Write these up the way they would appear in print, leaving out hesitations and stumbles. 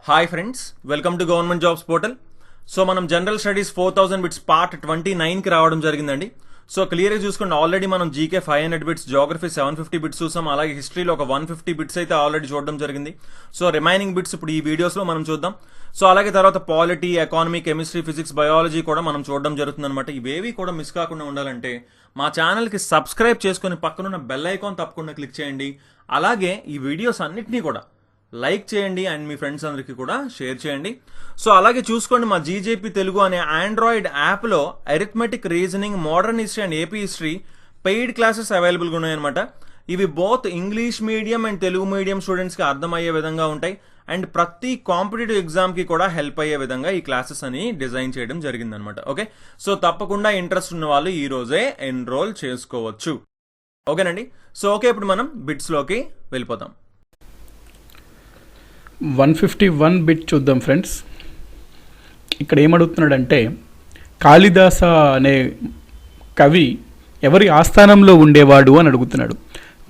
Hi friends, welcome to government jobs portal. So మనం general studies 4000 bits part 29కి రావడం జరిగిందండి. So క్లియర్గా చూసుకోండి, ఆల్రెడీ మనం జీకే 500 బిట్స్, జోగ్రఫీ 750 బిట్స్ చూసాం. అలాగే హిస్టరీలో ఒక 150 బిట్స్ అయితే ఆల్రెడీ చూడడం జరిగింది. సో రిమైనింగ్ బిట్స్ ఇప్పుడు ఈ వీడియోస్లో మనం చూద్దాం. సో అలాగే తర్వాత polity, economy, chemistry, physics, biology కూడా మనం చూడడం జరుగుతుంది అనమాట. ఇవేవి కూడా మిస్ కాకుండా ఉండాలంటే మా ఛానల్కి సబ్స్క్రైబ్ చేసుకొని పక్కనున్న బెల్ ఐకాన్ తప్పకుండా క్లిక్ చేయండి. అలాగే ఈ వీడియోస్ అన్నిటినీ కూడా లైక్ చేయండి అండ్ మీ ఫ్రెండ్స్ అందరికీ కూడా షేర్ చేయండి. సో అలాగే చూసుకోండి, మా జీజేపీ తెలుగు అనే ఆండ్రాయిడ్ యాప్లో arithmetic, reasoning, modern history and AP history paid classes అవైలబుల్గా ఉన్నాయన్నమాట. ఇవి both English medium and Telugu medium స్టూడెంట్స్కి అర్థమయ్యే విధంగా ఉంటాయి అండ్ ప్రతి కాంపిటేటివ్ ఎగ్జామ్కి కూడా హెల్ప్ అయ్యే విధంగా ఈ క్లాసెస్ అని డిజైన్ చేయడం జరిగిందనమాట. ఓకే, సో తప్పకుండా ఇంట్రెస్ట్ ఉన్న వాళ్ళు ఈ రోజే ఎన్రోల్ చేసుకోవచ్చు. ఓకేనండి. సో ఓకే, ఇప్పుడు మనం బిట్స్లోకి వెళ్ళిపోతాం. 151 బిట్ చూద్దాం ఫ్రెండ్స్. ఇక్కడ ఏమడుగుతున్నాడంటే, కాళిదాస అనే కవి ఎవరి ఆస్థానంలో ఉండేవాడు అని అడుగుతున్నాడు.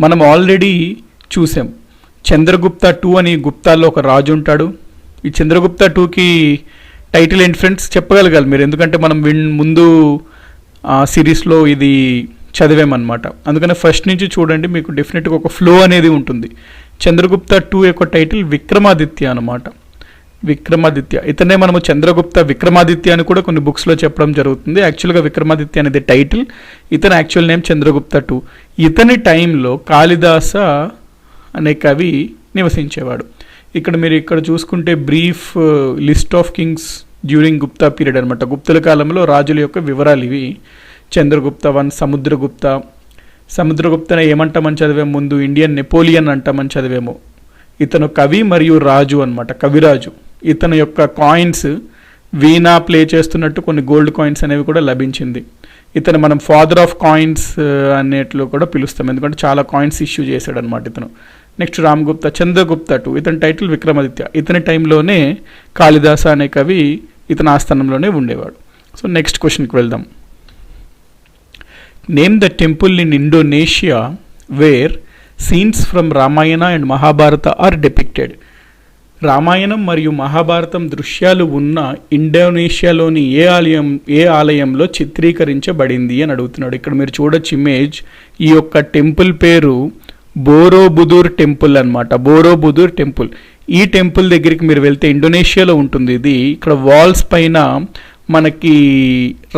మనం ఆల్రెడీ చూసాం, చంద్రగుప్త 2 అని గుప్తాల్లో ఒక రాజు ఉంటాడు. ఈ చంద్రగుప్త 2కి టైటిల్ ఏంటి ఫ్రెండ్స్, చెప్పగలగాలి మీరు, ఎందుకంటే మనం ముందు సిరీస్లో ఇది చదివామన్నమాట. అందుకని ఫస్ట్ నుంచి చూడండి, మీకు డెఫినెట్గా ఒక ఫ్లో అనేది ఉంటుంది. చంద్రగుప్త 2 యొక్క టైటిల్ విక్రమాదిత్య అన్నమాట. విక్రమాదిత్య, ఇతనే మనము చంద్రగుప్త విక్రమాదిత్య అని కూడా కొన్ని బుక్స్లో చెప్పడం జరుగుతుంది. యాక్చువల్గా విక్రమాదిత్య అనేది టైటిల్, ఇతని యాక్చువల్ నేమ్ చంద్రగుప్త 2. ఇతని టైంలో కాళిదాస అనే కవి నివసించేవాడు. ఇక్కడ మీరు ఇక్కడ చూసుకుంటే brief list of Kings during Gupta period అనమాట. గుప్తుల కాలంలో రాజుల యొక్క వివరాలు ఇవి. చంద్రగుప్త 1, సముద్రగుప్తనే ఏమంటామని చదివాము ముందు, ఇండియన్ నెపోలియన్ అంటామని చదివాము. ఇతను కవి మరియు రాజు అనమాట, కవిరాజు. ఇతని యొక్క కాయిన్స్ వీణా ప్లే చేస్తున్నట్టు కొన్ని గోల్డ్ కాయిన్స్ అనేవి కూడా లభించింది. ఇతను మనం ఫాదర్ ఆఫ్ కాయిన్స్ అనేట్లు కూడా పిలుస్తాం, ఎందుకంటే చాలా కాయిన్స్ ఇష్యూ చేశాడు అనమాట ఇతను. నెక్స్ట్ రామగుప్త, చంద్రగుప్త 2, ఇతని టైటిల్ విక్రమాదిత్య. ఇతని టైంలోనే కాళిదాస అనే కవి ఇతని ఆస్థానంలోనే ఉండేవాడు. సో నెక్స్ట్ క్వశ్చన్కి వెళ్దాం. Name the temple in Indonesia where scenes from Ramayana and Mahabharata are depicted. Ramayanam మరియు మహాభారతం దృశ్యాలు ఉన్న ఇండోనేషియాలోని ఏ ఆలయంలో చిత్రీకరించబడింది అని అడుగుతున్నాడు. ఇక్కడ మీరు చూడొచ్చు ఇమేజ్. ఈ యొక్క టెంపుల్ పేరు బోరోబుదూర్ టెంపుల్ అనమాట. Borobudur temple. ఈ టెంపుల్ దగ్గరికి మీరు వెళ్తే ఇండోనేషియాలో ఉంటుంది ఇది. ఇక్కడ వాల్స్ పైన మనకి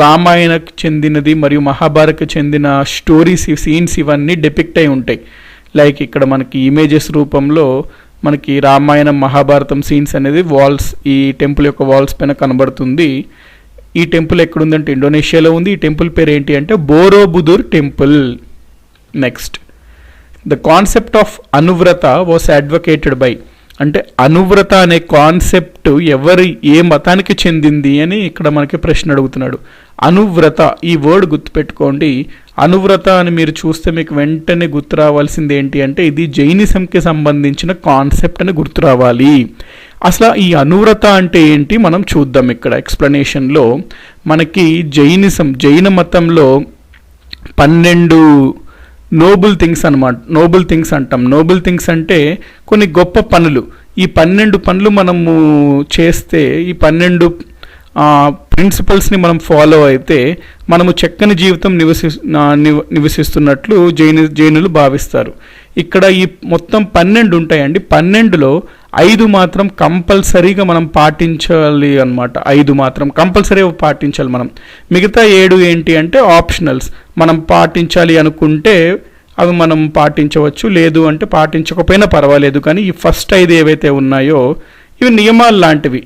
రామాయణకు చెందినది మరియు మహాభారత్కు చెందిన స్టోరీస్, సీన్స్ ఇవన్నీ డెపిక్ట్ అయి ఉంటాయి. లైక్ ఇక్కడ మనకి ఇమేజెస్ రూపంలో మనకి రామాయణం, మహాభారతం సీన్స్ అనేది వాల్స్, ఈ టెంపుల్ యొక్క వాల్స్ పైన కనబడుతుంది. ఈ టెంపుల్ ఎక్కడుందంటే ఇండోనేషియాలో ఉంది. ఈ టెంపుల్ పేరు ఏంటి అంటే Borobudur temple. Next, the concept of Anuvrata was advocated by, అంటే అనువ్రత అనే కాన్సెప్ట్ ఏ మతానికి చెందింది అని ఇక్కడ మనకి ప్రశ్న అడుగుతున్నాడు. అనువ్రత, ఈ వర్డ్ గుర్తుపెట్టుకోండి. అనువ్రత అని మీరు చూస్తే మీకు వెంటనే గుర్తు రావాల్సింది ఏంటి అంటే ఇది జైనిజంకి సంబంధించిన కాన్సెప్ట్ అని గుర్తు రావాలి. అసలు ఈ అనువ్రత అంటే ఏంటి మనం చూద్దాం. ఇక్కడ ఎక్స్ప్లెనేషన్లో మనకి జైన మతంలో 12 నోబుల్ థింగ్స్ అనమాట. నోబుల్ థింగ్స్ అంటాం. నోబుల్ థింగ్స్ అంటే కొన్ని గొప్ప పనులు. ఈ 12 పనులు మనము చేస్తే, ఈ 12 ప్రిన్సిపల్స్ని మనం ఫాలో అయితే మనము చక్కని జీవితం నివసిస్తున్నట్లు జైనులు భావిస్తారు. ఇక్కడ ఈ మొత్తం 12 ఉంటాయండి. 12లో 5 మాత్రం కంపల్సరీగా మనం పాటించాలి అనమాట. 5 మాత్రం కంపల్సరీగా పాటించాలి మనం. మిగతా 7 ఏంటి అంటే ఆప్షనల్స్. మనం పాటించాలి అనుకుంటే అవి మనం పాటించవచ్చు, లేదు అంటే పాటించకపోయినా పర్వాలేదు. కానీ ఈ ఫస్ట్ 5 ఏవైతే ఉన్నాయో ఇవి నియమాలు లాంటివి,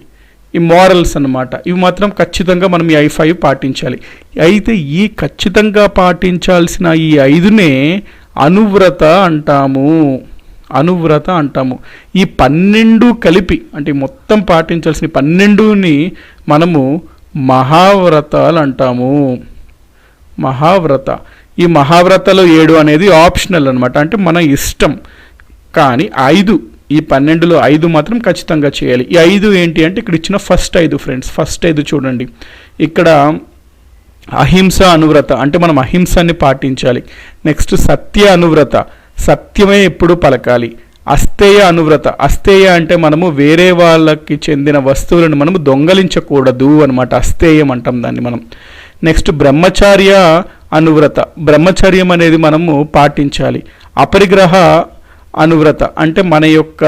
ఈ మోరల్స్ అన్నమాట. ఇవి మాత్రం ఖచ్చితంగా మనం ఈ 5 పాటించాలి. అయితే ఈ ఖచ్చితంగా పాటించాల్సిన ఈ 5నే అనువ్రత అంటాము. అనువ్రత అంటాము. ఈ 12 కలిపి, అంటే మొత్తం పాటించాల్సిన 12ని మనము మహావ్రతాలు అంటాము. మహావ్రత. ఈ మహావ్రతలో 7 అనేది ఆప్షనల్ అనమాట, అంటే మన ఇష్టం. కానీ 5, ఈ 12లో 5 మాత్రం ఖచ్చితంగా చేయాలి. ఈ 5 ఏంటి అంటే ఇక్కడ ఇచ్చిన ఫస్ట్ 5 ఫ్రెండ్స్. ఫస్ట్ 5 చూడండి. ఇక్కడ అహింస అనువ్రత, అంటే మనం అహింసాన్ని పాటించాలి. నెక్స్ట్ సత్య అనువ్రత, సత్యమే ఎప్పుడు పలకాలి. అస్థేయ అనువ్రత. అస్థేయ అంటే మనము వేరే వాళ్ళకి చెందిన వస్తువులను మనము దొంగలించకూడదు అనమాట. అస్థేయం అంటాం దాన్ని మనం. నెక్స్ట్ బ్రహ్మచార్య అనువ్రత. బ్రహ్మచర్యం అనేది మనము పాటించాలి. అపరిగ్రహ అనువ్రత అంటే మన యొక్క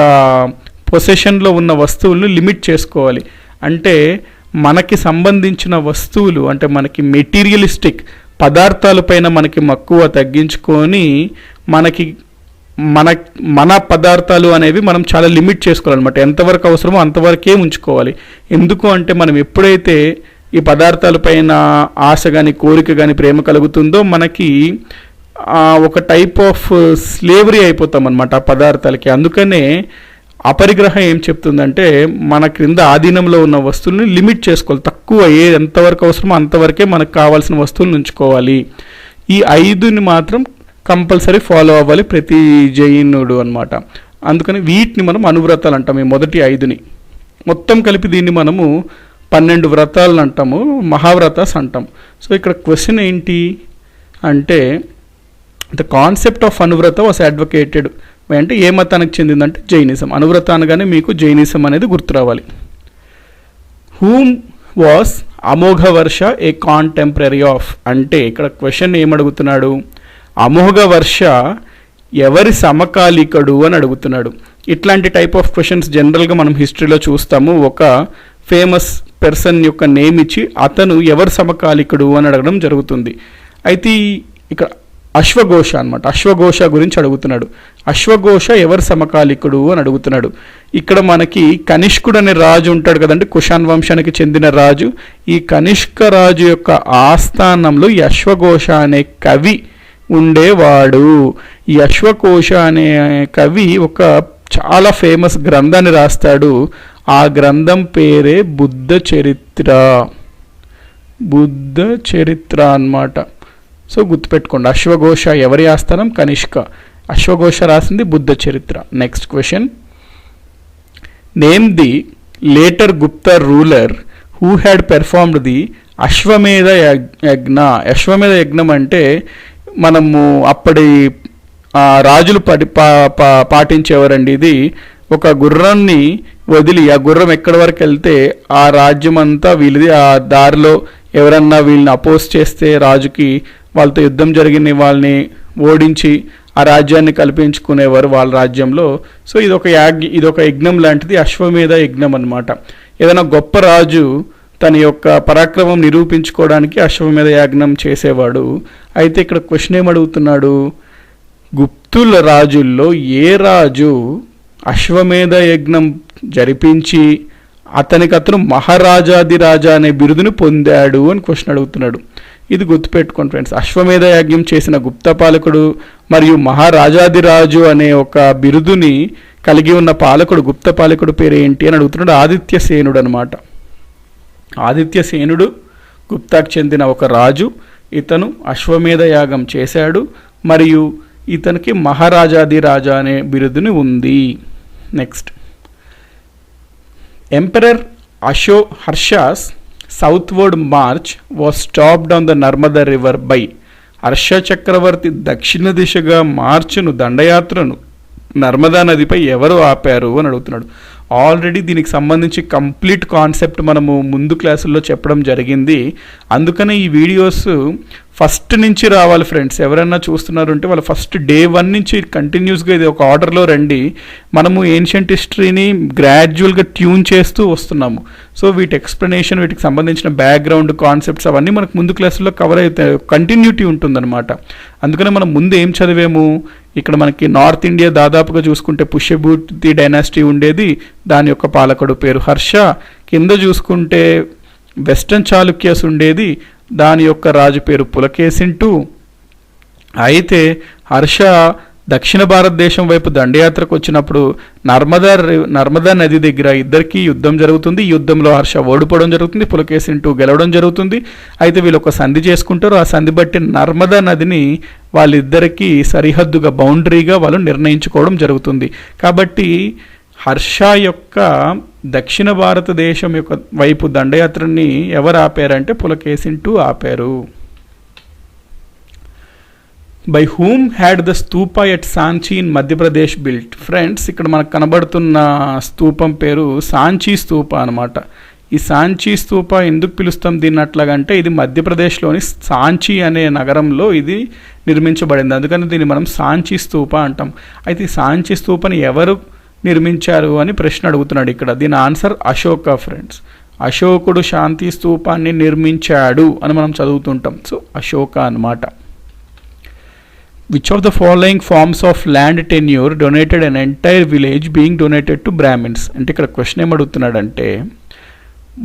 పొసెషన్లో ఉన్న వస్తువులను లిమిట్ చేసుకోవాలి. అంటే మనకి సంబంధించిన వస్తువులు అంటే మనకి మెటీరియలిస్టిక్ పదార్థాలపైన మనకి మక్కువ తగ్గించుకొని మనకి మన పదార్థాలు అనేవి మనం చాలా లిమిట్ చేసుకోవాలన్నమాట. ఎంతవరకు అవసరమో అంతవరకే ఉంచుకోవాలి. ఎందుకు అంటే మనం ఎప్పుడైతే ఈ పదార్థాలపైన ఆశ కానీ కోరిక కానీ ప్రేమ కలుగుతుందో మనకి ఒక టైప్ ఆఫ్ స్లేవరీ అయిపోతాం అనమాట ఆ పదార్థాలకి. అందుకనే అపరిగ్రహం ఏం చెప్తుందంటే మన క్రింద ఆధీనంలో ఉన్న వస్తువుల్ని లిమిట్ చేసుకోవాలి. తక్కువ ఎంతవరకు అవసరమో అంతవరకే మనకు కావాల్సిన వస్తువులను ఉంచుకోవాలి. ఈ 5ని మాత్రం కంపల్సరీ ఫాలో అవ్వాలి ప్రతి జైనుడు అనమాట. అందుకని వీటిని మనం అనువ్రతాలు అంటాం. ఈ మొదటి 5ని మొత్తం కలిపి దీన్ని మనము 12 వ్రతాలను అంటాము, మహావ్రతాస్ అంటాం. సో ఇక్కడ క్వశ్చన్ ఏంటి అంటే the concept of Anuvrata was advocated అంటే ఏ మతానికి చెందిందంటే జైనిజం. అనువ్రత అనగానే మీకు జైనిజం అనేది గుర్తు రావాలి. Whom was Amoghavarsha A contemporary of అంటే ఇక్కడ క్వశ్చన్ ఏమడుగుతున్నాడు, అమోఘవర్ష ఎవరి సమకాలికుడు అని అడుగుతున్నాడు. ఇట్లాంటి టైప్ ఆఫ్ క్వశ్చన్స్ జనరల్గా మనం హిస్టరీలో చూస్తాము. ఒక ఫేమస్ పర్సన్ యొక్క నేమ్ ఇచ్చి అతను ఎవరి సమకాలికుడు అని అడగడం జరుగుతుంది. అయితే ఇక్కడ అశ్వఘోష అనమాట. అశ్వఘోష గురించి అడుగుతున్నాడు. అశ్వఘోష ఎవరి సమకాలికుడు అని అడుగుతున్నాడు. ఇక్కడ మనకి కనిష్కుడు అనే రాజు ఉంటాడు కదండి, కుషాన్ వంశానికి చెందిన రాజు. ఈ కనిష్క రాజు యొక్క ఆస్థానంలో ఈ అశ్వఘోష అనే కవి ఉండేవాడు. ఈ అశ్వఘోష అనే కవి ఒక చాలా ఫేమస్ గ్రంథాన్ని రాస్తాడు. ఆ గ్రంథం పేరే బుద్ధ చరిత్ర. బుద్ధ చరిత్ర అన్నమాట. సో గుర్తుపెట్టుకోండి, అశ్వఘోష ఎవరి ఆస్థానం? కనిష్క. అశ్వఘోష రాసింది Buddha Charitra. Next question, name the later Gupta ruler who had performed the Ashvamedha yajna. అశ్వమేధ యజ్ఞం అంటే మనము అప్పటి రాజులు పాటించేవారండి. ఇది ఒక గుర్రాన్ని వదిలి ఆ గుర్రం ఎక్కడి వరకు వెళ్తే ఆ రాజ్యం అంతా వీళ్ళది. ఆ దారిలో ఎవరన్నా వీళ్ళని అపోజ్ చేస్తే రాజుకి వాళ్ళతో యుద్ధం జరిగిన వాళ్ళని ఓడించి ఆ రాజ్యాన్ని కల్పించుకునేవారు వాళ్ళ రాజ్యంలో. సో ఇదొక యజ్ఞం లాంటిది, అశ్వమేధ యజ్ఞం అన్నమాట. ఏదైనా గొప్ప రాజు తన యొక్క పరాక్రమం నిరూపించుకోవడానికి అశ్వమేధ యజ్ఞం చేసేవాడు. అయితే ఇక్కడ క్వశ్చన్ ఏమడుగుతున్నాడు, గుప్తుల రాజుల్లో ఏ రాజు అశ్వమేధ యజ్ఞం జరిపించి అతను మహారాజాదిరాజా అనే బిరుదుని పొందాడు అని క్వశ్చన్ అడుగుతున్నాడు. ఇది గుర్తుపెట్టుకోండి ఫ్రెండ్స్. అశ్వమేధ యాజ్ఞం చేసిన గుప్త పాలకుడు మరియు మహారాజాదిరాజు అనే ఒక బిరుదుని కలిగి ఉన్న పాలకుడు, గుప్త పాలకుడు పేరు ఏంటి అని అడుగుతున్నాడు. ఆదిత్యసేనుడు అనమాట. ఆదిత్యసేనుడు గుప్తాకు చెందిన ఒక రాజు. ఇతను అశ్వమేధ యాగం చేశాడు మరియు ఇతనికి మహారాజాదిరాజా అనే బిరుదుని ఉంది. Next, emperor Harsha's southward march was stopped on the Narmada river by. Harsha చక్రవర్తి దక్షిణ దిశగా మార్చును దండయాత్రను నర్మదా నదిపై ఎవరు ఆపారు అని అడుగుతున్నాడు. ఆల్రెడీ దీనికి సంబంధించి కంప్లీట్ కాన్సెప్ట్ మనము ముందు క్లాసుల్లో చెప్పడం జరిగింది. అందుకనే ఈ వీడియోస్ ఫస్ట్ నుంచి రావాలి ఫ్రెండ్స్. ఎవరైనా చూస్తున్నారు అంటే వాళ్ళు ఫస్ట్ డే 1 నుంచి కంటిన్యూస్గా ఇది ఒక ఆర్డర్లో రండి. మనము ఏన్షియంట్ హిస్టరీని గ్రాడ్యువల్గా ట్యూన్ చేస్తూ వస్తున్నాము. సో వీటి ఎక్స్ప్లెనేషన్, వీటికి సంబంధించిన బ్యాక్గ్రౌండ్ కాన్సెప్ట్స్ అవన్నీ మనకు ముందు క్లాసుల్లో కవర్ అవుతాయి. కంటిన్యూటీ ఉంటుందన్నమాట. అందుకనే మనం ముందు ఏం చదివాము, ఇక్కడ మనకి నార్త్ ఇండియా దాదాపుగా చూసుకుంటే పుష్యభూతి డైనాసిటీ ఉండేది, దాని యొక్క పాలకుడు పేరు హర్ష. కింద చూసుకుంటే వెస్టర్న్ చాళుక్యస్ ఉండేది, దాని యొక్క రాజు పేరు పులకేశిన్ II. అయితే హర్ష దక్షిణ భారతదేశం వైపు దండయాత్రకు వచ్చినప్పుడు నర్మదా నది దగ్గర ఇద్దరికీ యుద్ధం జరుగుతుంది. ఈ యుద్ధంలో హర్ష ఓడిపోవడం జరుగుతుంది, పులకేశిన్ II గెలవడం జరుగుతుంది. అయితే వీళ్ళు ఒక సంధి చేసుకుంటారు. ఆ సంధి బట్టి నర్మదా నదిని వాళ్ళిద్దరికీ సరిహద్దుగా, బౌండరీగా వాళ్ళు నిర్ణయించుకోవడం జరుగుతుంది. కాబట్టి హర్ష యొక్క దక్షిణ భారతదేశం యొక్క వైపు దండయాత్రని ఎవరు ఆపారంటే పులకేశిన్ II ఆపారు. By whom had the స్తూపా at Sanchi in Madhya Pradesh built. Friends, ఇక్కడ మనకు కనబడుతున్న స్తూపం పేరు సాంచీ స్తూప అనమాట. ఈ సాంచీ స్తూప ఎందుకు పిలుస్తాం దీన్ని అట్లాగంటే ఇది మధ్యప్రదేశ్లోని సాంచీ అనే నగరంలో ఇది నిర్మించబడింది, అందుకని దీన్ని మనం సాంచీ స్తూప అంటాం. అయితే ఈ సాంచీ స్తూపని ఎవరు నిర్మించారు అని ప్రశ్న అడుగుతున్నాడు ఇక్కడ. దీని ఆన్సర్ అశోక ఫ్రెండ్స్. అశోకుడు శాంతి స్తూపాన్ని నిర్మించాడు అని మనం చదువుతుంటాం. సో అశోక అన్నమాట. Which of the following forms of land tenure donated an entire village being donated to Brahmins. అంటే ఇక్కడ క్వశ్చన్ ఏమడుగుతున్నాడంటే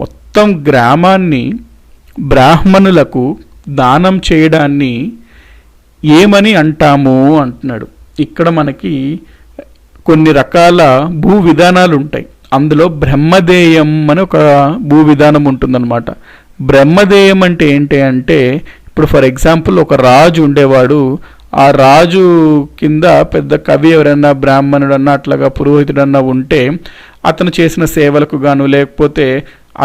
మొత్తం గ్రామాన్ని బ్రాహ్మణులకు దానం చేయడాన్ని ఏమని అంటాము అంటున్నాడు. ఇక్కడ మనకి కొన్ని రకాల భూ విధానాలు ఉంటాయి. అందులో బ్రహ్మదేయం అని ఒక భూ విధానం ఉంటుందన్నమాట. బ్రహ్మదేయం అంటే ఏంటి అంటే ఇప్పుడు ఫర్ ఎగ్జాంపుల్ ఒక రాజు ఉండేవాడు, ఆ రాజు కింద పెద్ద కవి ఎవరైనా బ్రాహ్మణుడన్నా అట్లాగా పురోహితుడన్నా ఉంటే అతను చేసిన సేవలకు గాను లేకపోతే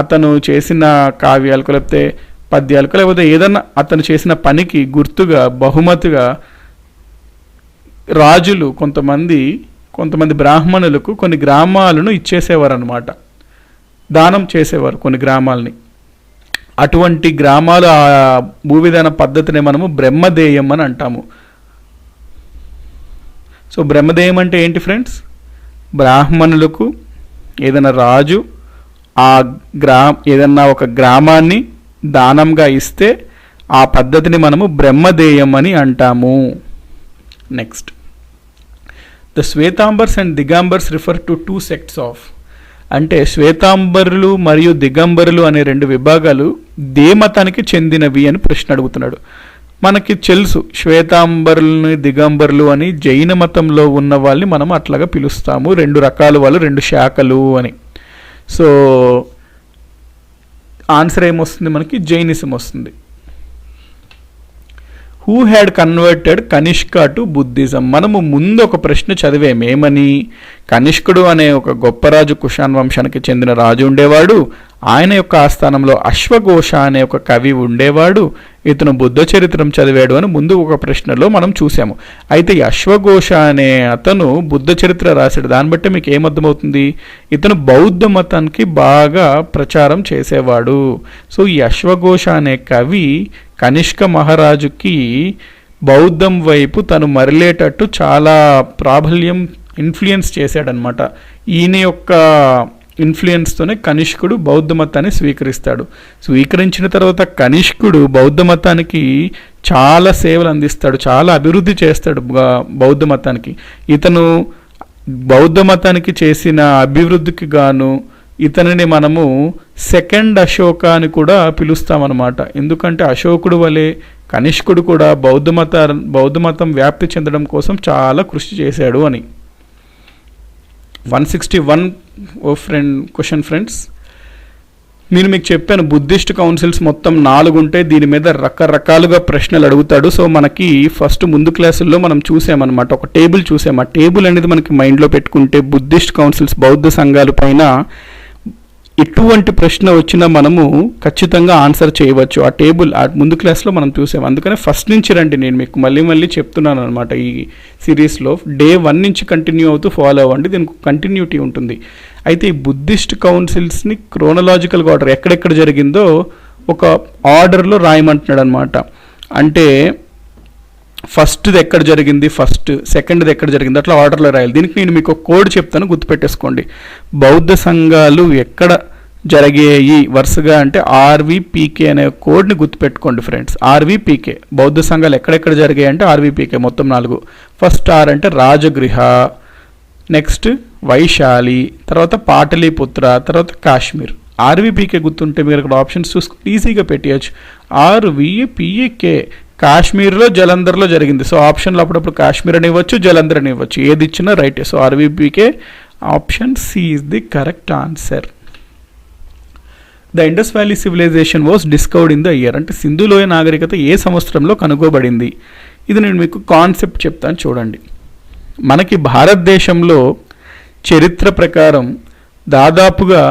అతను చేసిన కావ్యాలకు లేకపోతే పద్యాలకు లేకపోతే ఏదన్నా అతను చేసిన పనికి గుర్తుగా బహుమతిగా రాజులు కొంతమంది బ్రాహ్మణులకు కొన్ని గ్రామాలను ఇచ్చేసేవారు అనమాట, దానం చేసేవారు కొన్ని గ్రామాలని. అటువంటి గ్రామాలు ఆ భూవిధాన పద్ధతిని మనము బ్రహ్మదేయం అని అంటాము. సో బ్రహ్మదేయం అంటే ఏంటి ఫ్రెండ్స్? బ్రాహ్మణులకు ఏదైనా రాజు ఏదన్నా ఒక గ్రామాన్ని దానంగా ఇస్తే ఆ పద్ధతిని మనము బ్రహ్మదేయం అని అంటాము. Next, the Shvetambars and Digambars refer to 2 sects of. అంటే శ్వేతాంబరులు మరియు దిగంబరులు అనే 2 విభాగాలు దే మతానికి చెందినవి అని ప్రశ్న అడుగుతున్నాడు. మనకి తెలుసు శ్వేతాంబరులని దిగంబరులు అని జైన మతంలో ఉన్న వాళ్ళని మనం అట్లాగా పిలుస్తాము. 2 రకాల వాళ్ళు, 2 శాఖలు అని. సో ఆన్సర్ ఏమొస్తుంది మనకి? జైనిజం వస్తుంది. Who had converted Kanishka to Buddhism. మనము ముందు ఒక ప్రశ్న చదివాము ఏమని? కనిష్కుడు అనే ఒక గొప్ప రాజు కుషాన్ వంశానికి చెందిన రాజు ఉండేవాడు. ఆయన యొక్క ఆస్థానంలో అశ్వఘోష అనే ఒక కవి ఉండేవాడు. ఇతను బుద్ధ చరిత్రం చదివాడు అని ముందు ఒక ప్రశ్నలో మనం చూసాము. అయితే ఈ అశ్వఘోష అనే అతను బుద్ధ చరిత్ర రాశాడు. దాన్ని బట్టి మీకు ఏమర్థమవుతుంది? ఇతను బౌద్ధ మతానికి బాగా ప్రచారం చేసేవాడు. సో ఈ అశ్వఘోష అనే కవి కనిష్క మహారాజుకి బౌద్ధం వైపు తను మరలేటట్టు చాలా ప్రాబల్యం ఇన్ఫ్లుయెన్స్ చేశాడనమాట. ఈయన యొక్క ఇన్ఫ్లుయెన్స్తోనే కనిష్కుడు బౌద్ధ మతాన్ని స్వీకరిస్తాడు. స్వీకరించిన తర్వాత కనిష్కుడు బౌద్ధ మతానికి చాలా సేవలు అందిస్తాడు, చాలా అభివృద్ధి చేస్తాడు బౌద్ధ మతానికి. ఇతను బౌద్ధ మతానికి చేసిన అభివృద్ధికి గాను ఇతనిని మనము సెకండ్ అశోక అని కూడా పిలుస్తామన్నమాట. ఎందుకంటే అశోకుడు వలె కనిష్కుడు కూడా బౌద్ధ మతం వ్యాప్తి చెందడం కోసం చాలా కృషి చేశాడు అని. 161 క్వశ్చన్ ఫ్రెండ్స్. నేను మీకు చెప్పాను బుద్ధిస్ట్ కౌన్సిల్స్ మొత్తం 4 ఉంటే దీని మీద రకరకాలుగా ప్రశ్నలు అడుగుతాడు. సో మనకి ఫస్ట్ ముందు క్లాసుల్లో మనం చూసామన్నమాట, ఒక టేబుల్ చూసాము. ఆ టేబుల్ అనేది మనకి మైండ్లో పెట్టుకుంటే బుద్ధిస్ట్ కౌన్సిల్స్ బౌద్ధ సంఘాల పైన ఎటువంటి ప్రశ్న వచ్చినా మనము ఖచ్చితంగా ఆన్సర్ చేయవచ్చు. ఆ టేబుల్ ఆ ముందు క్లాస్లో మనం చూసాము. అందుకనే ఫస్ట్ నుంచి రండి, నేను మీకు మళ్ళీ చెప్తున్నాను అనమాట. ఈ సిరీస్లో డే 1 నుంచి కంటిన్యూ అవుతూ ఫాలో అవ్వండి, దీనికి కంటిన్యూటీ ఉంటుంది. అయితే ఈ బుద్ధిస్ట్ కౌన్సిల్స్ని క్రోనలాజికల్గా ఆర్డర్ ఎక్కడెక్కడ జరిగిందో ఒక ఆర్డర్లో రాయమంటున్నాడు అనమాట. అంటే ఫస్ట్ది ఎక్కడ జరిగింది, సెకండ్ది ఎక్కడ జరిగింది, అట్లా ఆర్డర్లో రాయాలి. దీనికి నేను మీకు ఒక కోడ్ చెప్తాను, గుర్తుపెట్టేసుకోండి. బౌద్ధ సంఘాలు ఎక్కడ జరిగాయి వరుసగా అంటే ఆర్వీపీకే అనే కోడ్ని గుర్తుపెట్టుకోండి ఫ్రెండ్స్. ఆర్వీపీకే బౌద్ధ సంఘాలు ఎక్కడెక్కడ జరిగాయి అంటే ఆర్వీపీకే మొత్తం 4. ఫస్ట్ ఆర్ అంటే రాజగృహ, నెక్స్ట్ వైశాలి, తర్వాత పాటలీపుత్ర, తర్వాత కాశ్మీర్. ఆర్వీపీకే గుర్తుంటే మీరు ఇక్కడ ఆప్షన్స్ చూసుకుంటే ఈజీగా పెట్టేయచ్చు. ఆర్వీపీకే కాశ్మీర్లో జలంధర్లో జరిగింది. సో ఆప్షన్లో అప్పుడప్పుడు కాశ్మీర్ అని ఇవ్వచ్చు, జలంధర్ అని ఇవ్వచ్చు, ఏది ఇచ్చినా రైటే. సో ఆర్వీపీకే option C is the correct answer. The Indus Valley Civilization was discovered in the year. అంటే సింధులోయ నాగరికత ఏ సంవత్సరంలో కనుగొబడింది? ఇది నేను మీకు కాన్సెప్ట్ చెప్తాను చూడండి. మనకి భారతదేశంలో చరిత్ర ప్రకారం దాదాపుగా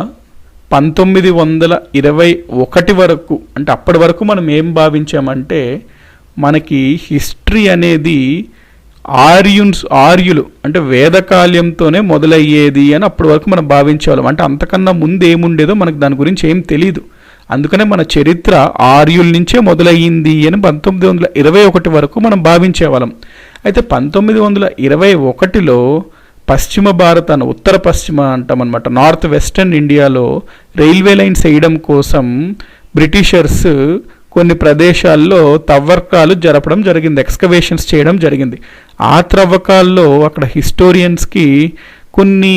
1921 వరకు, అంటే అప్పటి వరకు మనం ఏం భావించామంటే మనకి హిస్టరీ అనేది ఆర్యులు అంటే వేదకాల్యంతోనే మొదలయ్యేది అని అప్పటి వరకు మనం భావించేవాళ్ళం. అంటే అంతకన్నా ముందు ఏముండేదో మనకు దాని గురించి ఏం తెలియదు. అందుకనే మన చరిత్ర ఆర్యుల నుంచే మొదలయ్యింది అని 1921 వరకు మనం భావించేవాళ్ళం. అయితే 1921లో పశ్చిమ భారతాన్ని ఉత్తర పశ్చిమ అంటాం అనమాట, నార్త్ వెస్టర్న్ ఇండియాలో రైల్వే లైన్స్ వేయడం కోసం బ్రిటిషర్స్ కొన్ని ప్రదేశాల్లో తవ్వకాలు జరపడం జరిగింది, ఎక్స్కవేషన్స్ చేయడం జరిగింది. ఆ త్రవ్వకాల్లో అక్కడ హిస్టోరియన్స్కి కొన్ని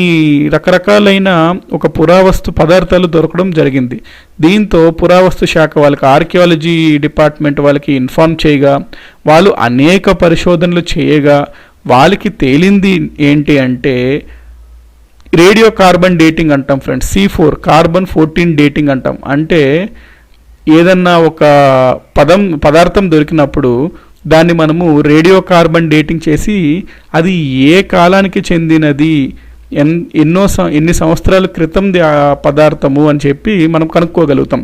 రకరకాలైన ఒక పురావస్తు పదార్థాలు దొరకడం జరిగింది. దీంతో పురావస్తు శాఖ వాళ్ళకి, ఆర్కియాలజీ డిపార్ట్మెంట్ వాళ్ళకి ఇన్ఫార్మ్ చేయగా, వాళ్ళు అనేక పరిశోధనలు చేయగా వాళ్ళకి తేలింది ఏంటి అంటే రేడియో కార్బన్ డేటింగ్ అంటాం ఫ్రెండ్స్, C4 కార్బన్ 14 డేటింగ్ అంటాం. అంటే ఏదన్నా ఒక పదార్థం దొరికినప్పుడు దాన్ని మనము రేడియో కార్బన్ డేటింగ్ చేసి అది ఏ కాలానికి చెందినది, ఎన్ని సంవత్సరాల క్రితం ఆ పదార్థము అని చెప్పి మనం కనుక్కోగలుగుతాం.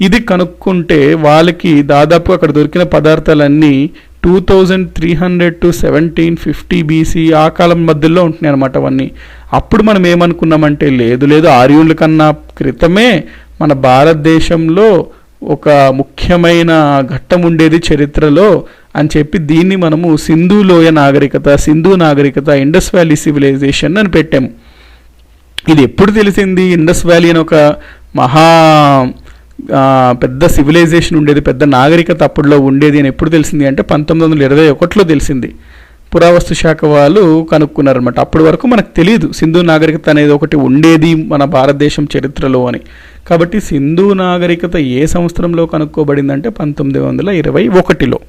ఇది కనుక్కుంటే వాళ్ళకి దాదాపు అక్కడ దొరికిన పదార్థాలన్నీ 2300 to 1750 BC ఆ కాలం మధ్యలో ఉంటున్నాయి అనమాట అవన్నీ. అప్పుడు మనం ఏమనుకున్నామంటే లేదు ఆర్యుల కన్నా క్రితమే మన భారతదేశంలో ఒక ముఖ్యమైన ఘట్టం ఉండేది చరిత్రలో అని చెప్పి దీన్ని మనము సింధు నాగరికత, ఇండస్ వ్యాలీ సివిలైజేషన్ అని పెట్టాము. ఇది ఎప్పుడు తెలిసింది? ఇండస్ వ్యాలీ అని ఒక మహా పెద్ద సివిలైజేషన్ ఉండేది, పెద్ద నాగరికత అప్పుడులో ఉండేది అని ఎప్పుడు తెలిసింది అంటే 1921లో తెలిసింది. పురావస్తు శాఖ వాళ్ళు కనుక్కున్నారనమాట. అప్పటి వరకు మనకు తెలియదు సింధు నాగరికత అనేది ఒకటి ఉండేది మన భారతదేశం చరిత్రలో అని. కాబట్టి సింధు నాగరికత ఏ సంవత్సరంలో కనుక్కోబడిందంటే 1921లో.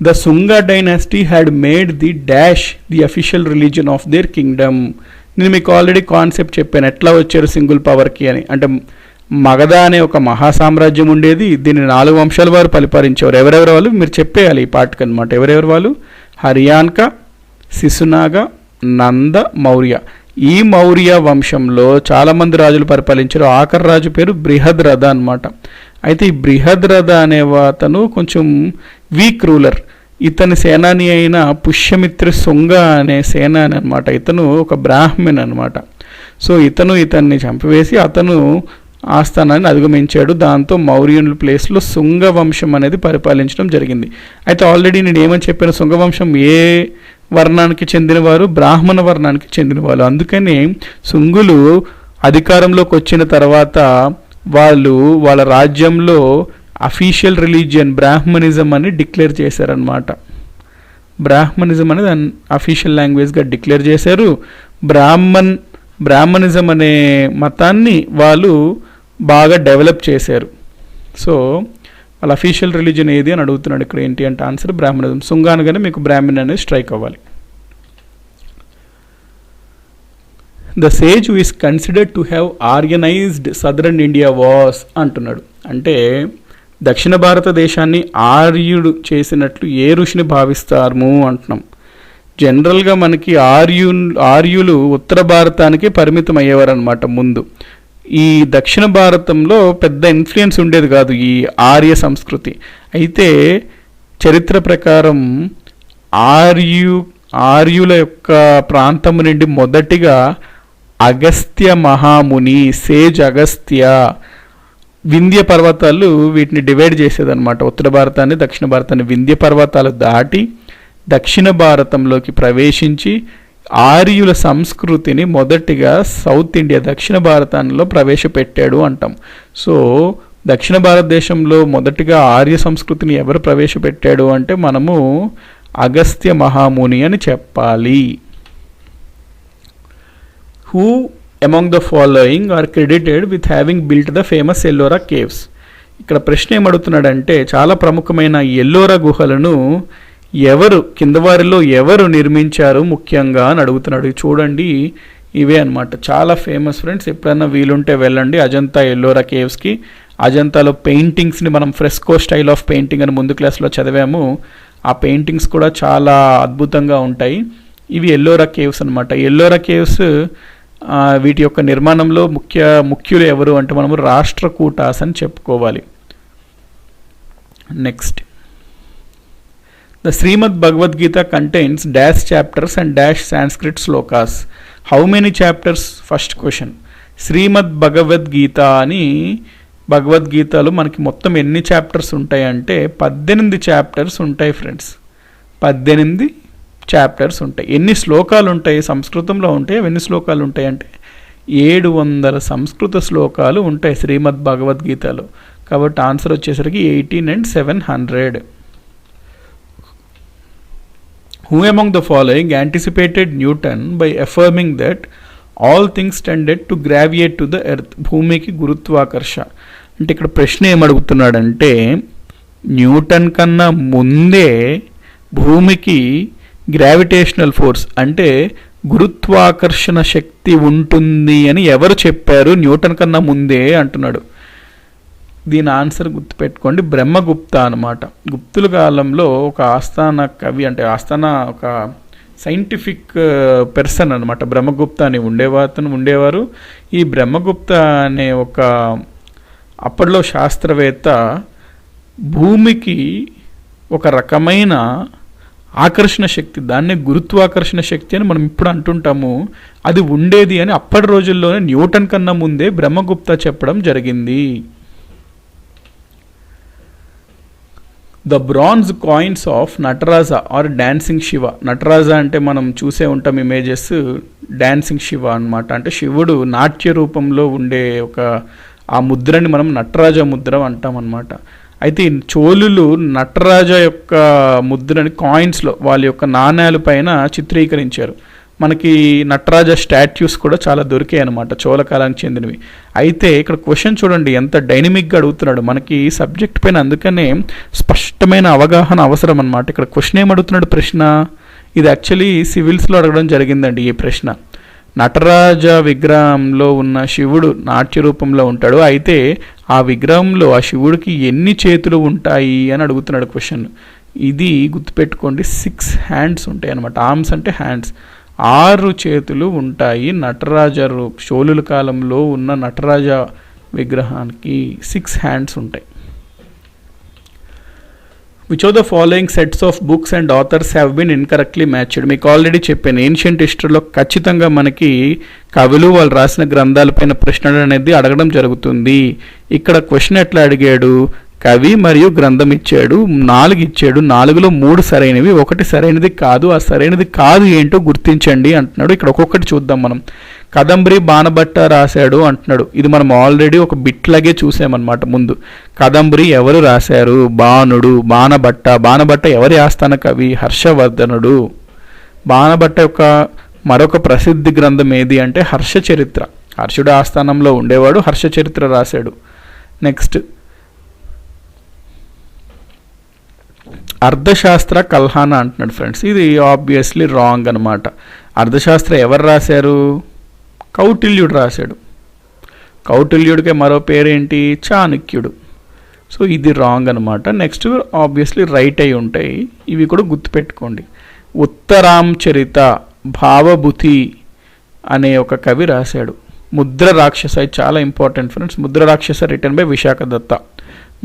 The Sunga dynasty had made the official religion of their kingdom. నేను మీకు ఆల్రెడీ కాన్సెప్ట్ చెప్పాను ఎట్లా వచ్చారు సింగిల్ పవర్కి అని. అంటే మగధ అనే ఒక మహాసామ్రాజ్యం ఉండేది, దీన్ని 4 వంశాల వారు పరిపాలించేవారు. ఎవరెవరు వాళ్ళు మీరు చెప్పేయాలి ఈ పాటకు అనమాట. ఎవరెవరు వాళ్ళు? హరియాన్క, శిశునాగ, నంద, మౌర్య. ఈ మౌర్య వంశంలో చాలామంది రాజులు పరిపాలించారు. ఆఖరి రాజు పేరు బృహద్రథ అనమాట. అయితే ఈ బృహద్రథ అనే అతను కొంచెం వీక్ రూలర్. ఇతని సేనాని అయిన పుష్యమిత్ర శుంగ అనే సేనాని అనమాట. ఇతను ఒక బ్రాహ్మణ్ అనమాట. సో ఇతన్ని చంపివేసి అతను ఆస్థానాన్ని అధిగమించాడు. దాంతో మౌర్యుల ప్లేస్లో శుంగ వంశం అనేది పరిపాలించడం జరిగింది. అయితే ఆల్రెడీ నేను ఏమని చెప్పాను, శుంగ వంశం ఏ వర్ణానికి చెందినవారు? బ్రాహ్మణ వర్ణానికి చెందినవారు. అందుకని శుంగులు అధికారంలోకి వచ్చిన తర్వాత వాళ్ళ రాజ్యంలో అఫీషియల్ రిలీజియన్ బ్రాహ్మణిజం అని డిక్లేర్ చేశారనమాట. బ్రాహ్మణిజం అనేది అఫీషియల్ లాంగ్వేజ్గా డిక్లేర్ చేశారు. బ్రాహ్మణిజం అనే మతాన్ని వాళ్ళు బాగా డెవలప్ చేశారు. సో వాళ్ళ అఫీషియల్ రిలీజియన్ ఏది అని అడుగుతున్నాడు ఇక్కడ. ఏంటి అంటే ఆన్సర్ బ్రాహ్మణిజం. శుంగ అనగానే మీకు బ్రాహ్మణ్ అనేది స్ట్రైక్ అవ్వాలి. The sage who is considered to have organised southern India was అంటున్నాడు. అంటే దక్షిణ భారతదేశాన్ని ఆర్యుడు చేసినట్లు ఏ ఋషిని భావిస్తాము అంటున్నాం. జనరల్గా మనకి ఆర్యులు ఉత్తర భారతానికి పరిమితం అయ్యేవారు అనమాట ముందు. ఈ దక్షిణ భారతంలో పెద్ద ఇన్ఫ్లుయెన్స్ ఉండేది కాదు ఈ ఆర్య సంస్కృతి. అయితే చరిత్ర ప్రకారం ఆర్యుల యొక్క ప్రాంతం నుండి మొదటిగా అగస్త్య మహాముని, సేజ్ అగస్త్య, వింధ్య పర్వతాలు వీటిని డివైడ్ చేసేదన్నమాట. ఉత్తర భారతాన్ని దక్షిణ భారతాన్ని వింధ్య పర్వతాలు దాటి దక్షిణ భారతంలోకి ప్రవేశించి ఆర్యుల సంస్కృతిని మొదటిగా సౌత్ ఇండియా దక్షిణ భారతంలో ప్రవేశపెట్టాడు అంటాం. సో దక్షిణ భారతదేశంలో మొదటిగా ఆర్య సంస్కృతిని ఎవరు ప్రవేశపెట్టాడు అంటే మనము అగస్త్య మహాముని అని చెప్పాలి. Who among the following are credited with having built the famous Ellora caves? ఇక్కడ ప్రశ్న ఏమడుగుతున్నాడంటే చాలా ప్రముఖమైన ఎల్లోరా గుహలను కిందవారిలో ఎవరు నిర్మించారు ముఖ్యంగా అని అడుగుతున్నాడు. చూడండి ఇవే అనమాట, చాలా ఫేమస్ ఫ్రెండ్స్. ఎప్పుడైనా వీలుంటే వెళ్ళండి అజంతా ఎల్లోరా కేవ్స్కి. అజంతాలో పెయింటింగ్స్ని మనం ఫ్రెస్కో స్టైల్ ఆఫ్ పెయింటింగ్ అని ముందు క్లాస్లో చదివాము. ఆ పెయింటింగ్స్ కూడా చాలా అద్భుతంగా ఉంటాయి. ఇవి ఎల్లోరా కేవ్స్ అనమాట. ఎల్లోరా కేవ్స్ వీటి యొక్క నిర్మాణంలో ముఖ్యులు ఎవరు అంటే మనము రాష్ట్రకూటాస్ అని చెప్పుకోవాలి. Next, the Shrimad Bhagavad Gita contains dash chapters and dash Sanskrit shlokas. How many chapters? First question. Shrimad Bhagavad Gita అని భగవద్గీతలో మనకి మొత్తం ఎన్ని చాప్టర్స్ ఉంటాయంటే 18 చాప్టర్స్ ఉంటాయి ఫ్రెండ్స్. 18 చాప్టర్స్ ఉంటాయి. ఎన్ని శ్లోకాలు ఉంటాయి? సంస్కృతంలో ఉంటాయి. ఎన్ని శ్లోకాలు ఉంటాయి అంటే 700 సంస్కృత శ్లోకాలు ఉంటాయి శ్రీమద్ భగవద్గీతలో. కాబట్టి ఆన్సర్ వచ్చేసరికి 18 and 700. Who among the following anticipated Newton by affirming that all things tended to gravitate to the earth? భూమికి గురుత్వాకర్ష. అంటే ఇక్కడ ప్రశ్న ఏమడుగుతున్నాడంటే, న్యూటన్ కన్నా ముందే భూమికి గ్రావిటేషనల్ ఫోర్స్ అంటే గురుత్వాకర్షణ శక్తి ఉంటుంది అని ఎవరు చెప్పారు న్యూటన్ కన్నా ముందే అంటున్నాడు. దీని ఆన్సర్ గుర్తుపెట్టుకోండి, బ్రహ్మగుప్త అనమాట. గుప్తుల కాలంలో ఒక ఆస్థాన కవి, అంటే ఆస్థాన ఒక సైంటిఫిక్ పర్సన్ అనమాట, బ్రహ్మగుప్త అని ఉండేవారు. ఈ బ్రహ్మగుప్త అనే ఒక అప్పట్లో శాస్త్రవేత్త భూమికి ఒక రకమైన ఆకర్షణ శక్తి, దాన్నే గురుత్వాకర్షణ శక్తి అని మనం ఇప్పుడు అంటుంటాము, అది ఉండేది అని అప్పటి రోజుల్లోనే న్యూటన్ కన్నా ముందే బ్రహ్మగుప్త చెప్పడం జరిగింది. The bronze coins of Nataraja or dancing Shiva. Nataraja అంటే మనం చూసే ఉంటాం ఇమేజెస్, డాన్సింగ్ శివ అనమాట. అంటే శివుడు నాట్య రూపంలో ఉండే ఒక ఆ ముద్రని మనం నటరాజ ముద్ర అంటాం అనమాట. అయితే చోళులు నటరాజ యొక్క ముద్రని కాయిన్స్లో వాళ్ళ యొక్క నాణ్యాల పైన చిత్రీకరించారు. మనకి నటరాజ స్టాట్యూస్ కూడా చాలా దొరికాయి అనమాట, చోళ కాలానికి చెందినవి. అయితే ఇక్కడ క్వశ్చన్ చూడండి ఎంత డైనమిక్గా అడుగుతున్నాడు. మనకి సబ్జెక్ట్ పైన అందుకనే స్పష్టమైన అవగాహన అవసరం అనమాట. ఇక్కడ క్వశ్చన్ ఏమడుగుతున్నాడు ప్రశ్న, ఇది యాక్చువల్లీ సివిల్స్లో అడగడం జరిగిందండి ఈ ప్రశ్న. నటరాజ విగ్రహంలో ఉన్న శివుడు నాట్య రూపంలో ఉంటాడు, అయితే ఆ విగ్రహంలో ఆ శివుడికి ఎన్ని చేతులు ఉంటాయి అని అడుగుతున్నాడు క్వశ్చన్. ఇది గుర్తుపెట్టుకోండి, 6 హ్యాండ్స్ ఉంటాయి అనమాట. ఆర్మ్స్ అంటే హ్యాండ్స్, 6 చేతులు ఉంటాయి నటరాజ చోళుల కాలంలో ఉన్న నటరాజ విగ్రహానికి 6 హ్యాండ్స్ ఉంటాయి. Which of the following sets of books and authors have been incorrectly matched. మీకు ఆల్రెడీ చెప్పాను, ఏన్షియంట్ హిస్టరీలో ఖచ్చితంగా మనకి కవులు వాళ్ళు రాసిన గ్రంథాలపైన ప్రశ్నలు అనేది అడగడం జరుగుతుంది. ఇక్కడ క్వశ్చన్ ఎట్లా అడిగాడు, కవి మరియు గ్రంథం ఇచ్చాడు, 4 ఇచ్చాడు, 4లో 3 సరైనవి, 1 సరైనది కాదు. ఆ సరైనది కాదు ఏంటో గుర్తించండి అంటున్నాడు. ఇక్కడ ఒక్కొక్కటి చూద్దాం మనం. కదంబరి బాణభట్ట రాశాడు అంటున్నాడు. ఇది మనం ఆల్రెడీ ఒక బిట్లాగే చూసామన్నమాట ముందు. కదంబరి ఎవరు రాశారు? బాణుడు. బాణభట్ట ఎవరి ఆస్థాన కవి? హర్షవర్ధనుడు. బాణభట్ట యొక్క మరొక ప్రసిద్ధి గ్రంథం ఏది అంటే హర్షచరిత్ర. హర్షుడు ఆస్థానంలో ఉండేవాడు, హర్షచరిత్ర రాశాడు. నెక్స్ట్, అర్థశాస్త్ర కల్హాన అంటున్నాడు ఫ్రెండ్స్. ఇది ఆబ్వియస్లీ రాంగ్ అనమాట. అర్థశాస్త్ర ఎవరు రాశారు? కౌటిల్యుడు రాశాడు. కౌటిల్యుడికే మరో పేరేంటి? చాణక్యుడు. సో ఇది రాంగ్ అనమాట. నెక్స్ట్ ఆబ్వియస్లీ రైట్ అయి ఉంటాయి, ఇవి కూడా గుర్తుపెట్టుకోండి. ఉత్తరాంచరిత భావభూతి అనే ఒక కవి రాశాడు. ముద్ర రాక్షస, ఇది చాలా ఇంపార్టెంట్ ఫ్రెండ్స్. ముద్ర రాక్షస రిటర్న్ బై విశాఖ దత్త.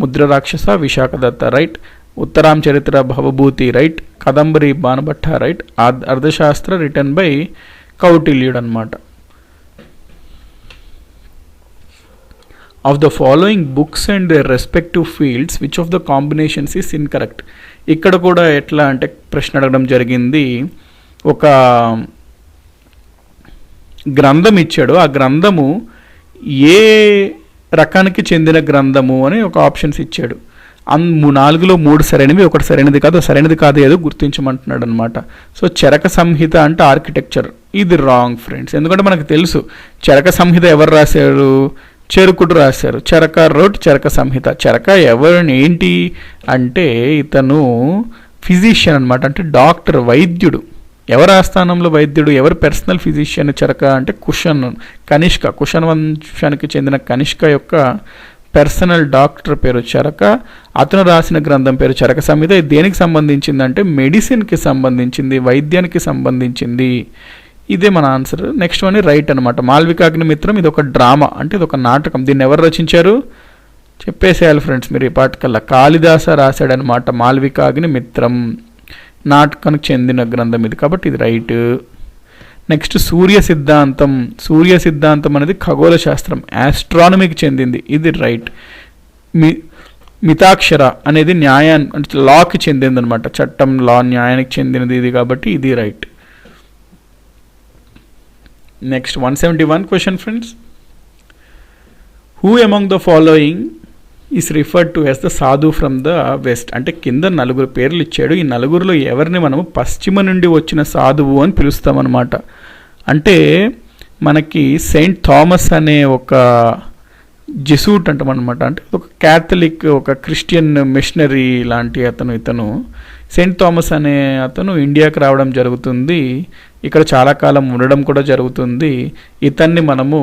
ముద్ర రాక్షస విశాఖ దత్త, రైట్. ఉత్తరాం చరిత్ర భవభూతి, రైట్. కదంబరి బాణభట్ట, రైట్. అర్థశాస్త్ర రిటర్న్ బై కౌటిల్యుడు అనమాట. Of the following books and their respective fields, which of the combinations is incorrect? ఇక్కడ కూడా ఎట్లా అంటే ప్రశ్న అడగడం జరిగింది. ఒక గ్రంథం ఇచ్చాడు, ఆ గ్రంథము ఏ రకానికి చెందిన గ్రంథము అని ఒక ఆప్షన్స్ ఇచ్చాడు. 4లో 3 సరైనవి, 1 సరైనది కాదు. సరైనది కాదు ఏదో గుర్తించమంటున్నాడు అనమాట. సో చరక సంహిత అంటే ఆర్కిటెక్చర్, ఇది రాంగ్ ఫ్రెండ్స్. ఎందుకంటే మనకు తెలుసు చరక సంహిత ఎవరు రాశారు? చరకుడు రాశారు. చరక రోట్ చరక సంహిత. చరక ఎవరిని ఏంటి అంటే ఇతను ఫిజిషియన్ అనమాట, అంటే డాక్టర్, వైద్యుడు. ఎవరి ఆస్థానంలో వైద్యుడు? ఎవరి పర్సనల్ ఫిజిషియన్ చరక అంటే కనిష్క, కుషన్ వంశానికి చెందిన కనిష్క యొక్క పర్సనల్ డాక్టర్ పేరు చరక. అతను రాసిన గ్రంథం పేరు చరక సంహిత. ఇది దేనికి సంబంధించిందంటే మెడిసిన్కి సంబంధించింది, వైద్యానికి సంబంధించింది. ఇదే మన ఆన్సర్. నెక్స్ట్ వన్ రైట్ అనమాట. మాల్వికాగ్నిమిత్రం ఇది ఒక డ్రామా, అంటే ఇది ఒక నాటకం. దీన్ని ఎవరు రచించారు? చెప్పేసేయాలి ఫ్రెండ్స్ మీరు ఈ పాటకల్లా. కాళిదాస రాశాడనమాట మాల్వికాగ్ని మిత్రం, నాటకానికి చెందిన గ్రంథం ఇది, కాబట్టి ఇది రైట్. నెక్స్ట్ సూర్య సిద్ధాంతం. సూర్య సిద్ధాంతం అనేది ఖగోళ శాస్త్రం, ఆస్ట్రానమీకి చెందింది, ఇది రైట్. మితాక్షర అనేది అంటే లాకి చెందింది అనమాట, చట్టం లా న్యాయానికి చెందినది ఇది, కాబట్టి ఇది right. Next 171 question friends. Who among the following is referred to as the సాధు ఫ్రమ్ ద వెస్ట్. అంటే కింద 4 పేర్లు ఇచ్చాడు. ఈ 4లో ఎవరిని మనము పశ్చిమ నుండి వచ్చిన సాధువు అని పిలుస్తామన్నమాట. అంటే మనకి సెయింట్ థామస్ అనే ఒక జెసూట్ అంటాం అనమాట. అంటే ఒక క్యాథలిక్, ఒక క్రిస్టియన్ మిషనరీ లాంటి ఇతను సెయింట్ థామస్ అనే అతను ఇండియాకి రావడం జరుగుతుంది. ఇక్కడ చాలా కాలం ఉండడం కూడా జరుగుతుంది. ఇతన్ని మనము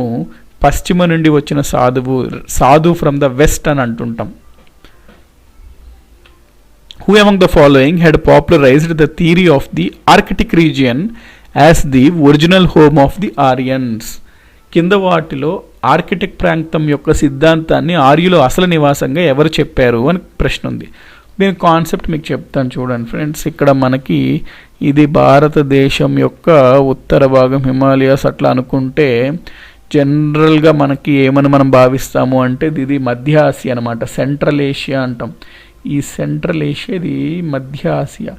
పశ్చిమ నుండి వచ్చిన సాధు ఫ్రమ్ ద వెస్ట్ అని అంటుంటాం. Who among the following had popularised the theory of the Arctic region as the original home of the ఆరియన్స్. కింద వాటిలో ఆర్కిటిక్ ప్రాంతం యొక్క సిద్ధాంతాన్ని ఆర్యులు అసలు నివాసంగా ఎవరు చెప్పారు అని ప్రశ్న ఉంది. దీని కాన్సెప్ట్ మీకు చెప్తాను చూడండి ఫ్రెండ్స్. ఇక్కడ మనకి ఇది భారతదేశం యొక్క ఉత్తర భాగం, హిమాలయాస్ అట్లా అనుకుంటే జనరల్గా మనకి ఏమని మనం భావిస్తాము అంటే ఇది మధ్య ఆసియా అనమాట, సెంట్రల్ ఏషియా అంటాం. ఈ సెంట్రల్ ఏషియా ఇది మధ్య ఆసియా.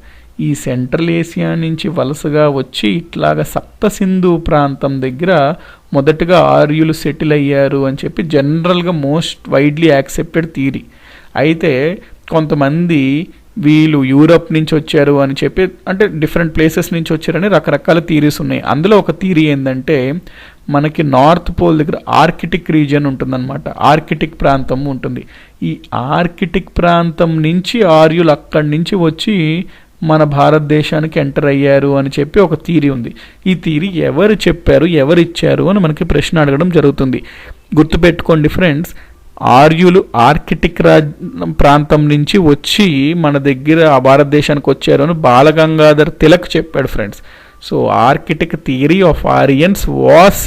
ఈ సెంట్రల్ ఏషియా నుంచి వలసగా వచ్చి ఇట్లాగా సప్త సింధు ప్రాంతం దగ్గర మొదటగా ఆర్యులు సెటిల్ అయ్యారు అని చెప్పి జనరల్గా మోస్ట్ వైడ్లీ యాక్సెప్టెడ్ థియరీ. అయితే కొంతమంది వీళ్ళు యూరప్ నుంచి వచ్చారు అని చెప్పి, అంటే డిఫరెంట్ ప్లేసెస్ నుంచి వచ్చారని రకరకాల థియరీస్ ఉన్నాయి. అందులో ఒక థియరీ ఏంటంటే మనకి నార్త్ పోల్ దగ్గర ఆర్కిటిక్ రీజియన్ ఉంటుందన్నమాట, ఆర్కిటిక్ ప్రాంతం ఉంటుంది. ఈ ఆర్కిటిక్ ప్రాంతం నుంచి ఆర్యులు అక్కడి నుంచి వచ్చి మన భారతదేశానికి ఎంటర్ అయ్యారు అని చెప్పి ఒక థియరీ ఉంది. ఈ థియరీ ఎవరు చెప్పారు, ఎవరు ఇచ్చారు అని మనకి ప్రశ్న అడగడం జరుగుతుంది. గుర్తుపెట్టుకోండి ఫ్రెండ్స్, ఆర్యులు ఆర్కిటిక్ ప్రాంతం నుంచి వచ్చి మన దగ్గర భారతదేశానికి వచ్చారు అని బాలగంగాధర్ తిలక్ చెప్పాడు friends. So Arctic theory of Aryans was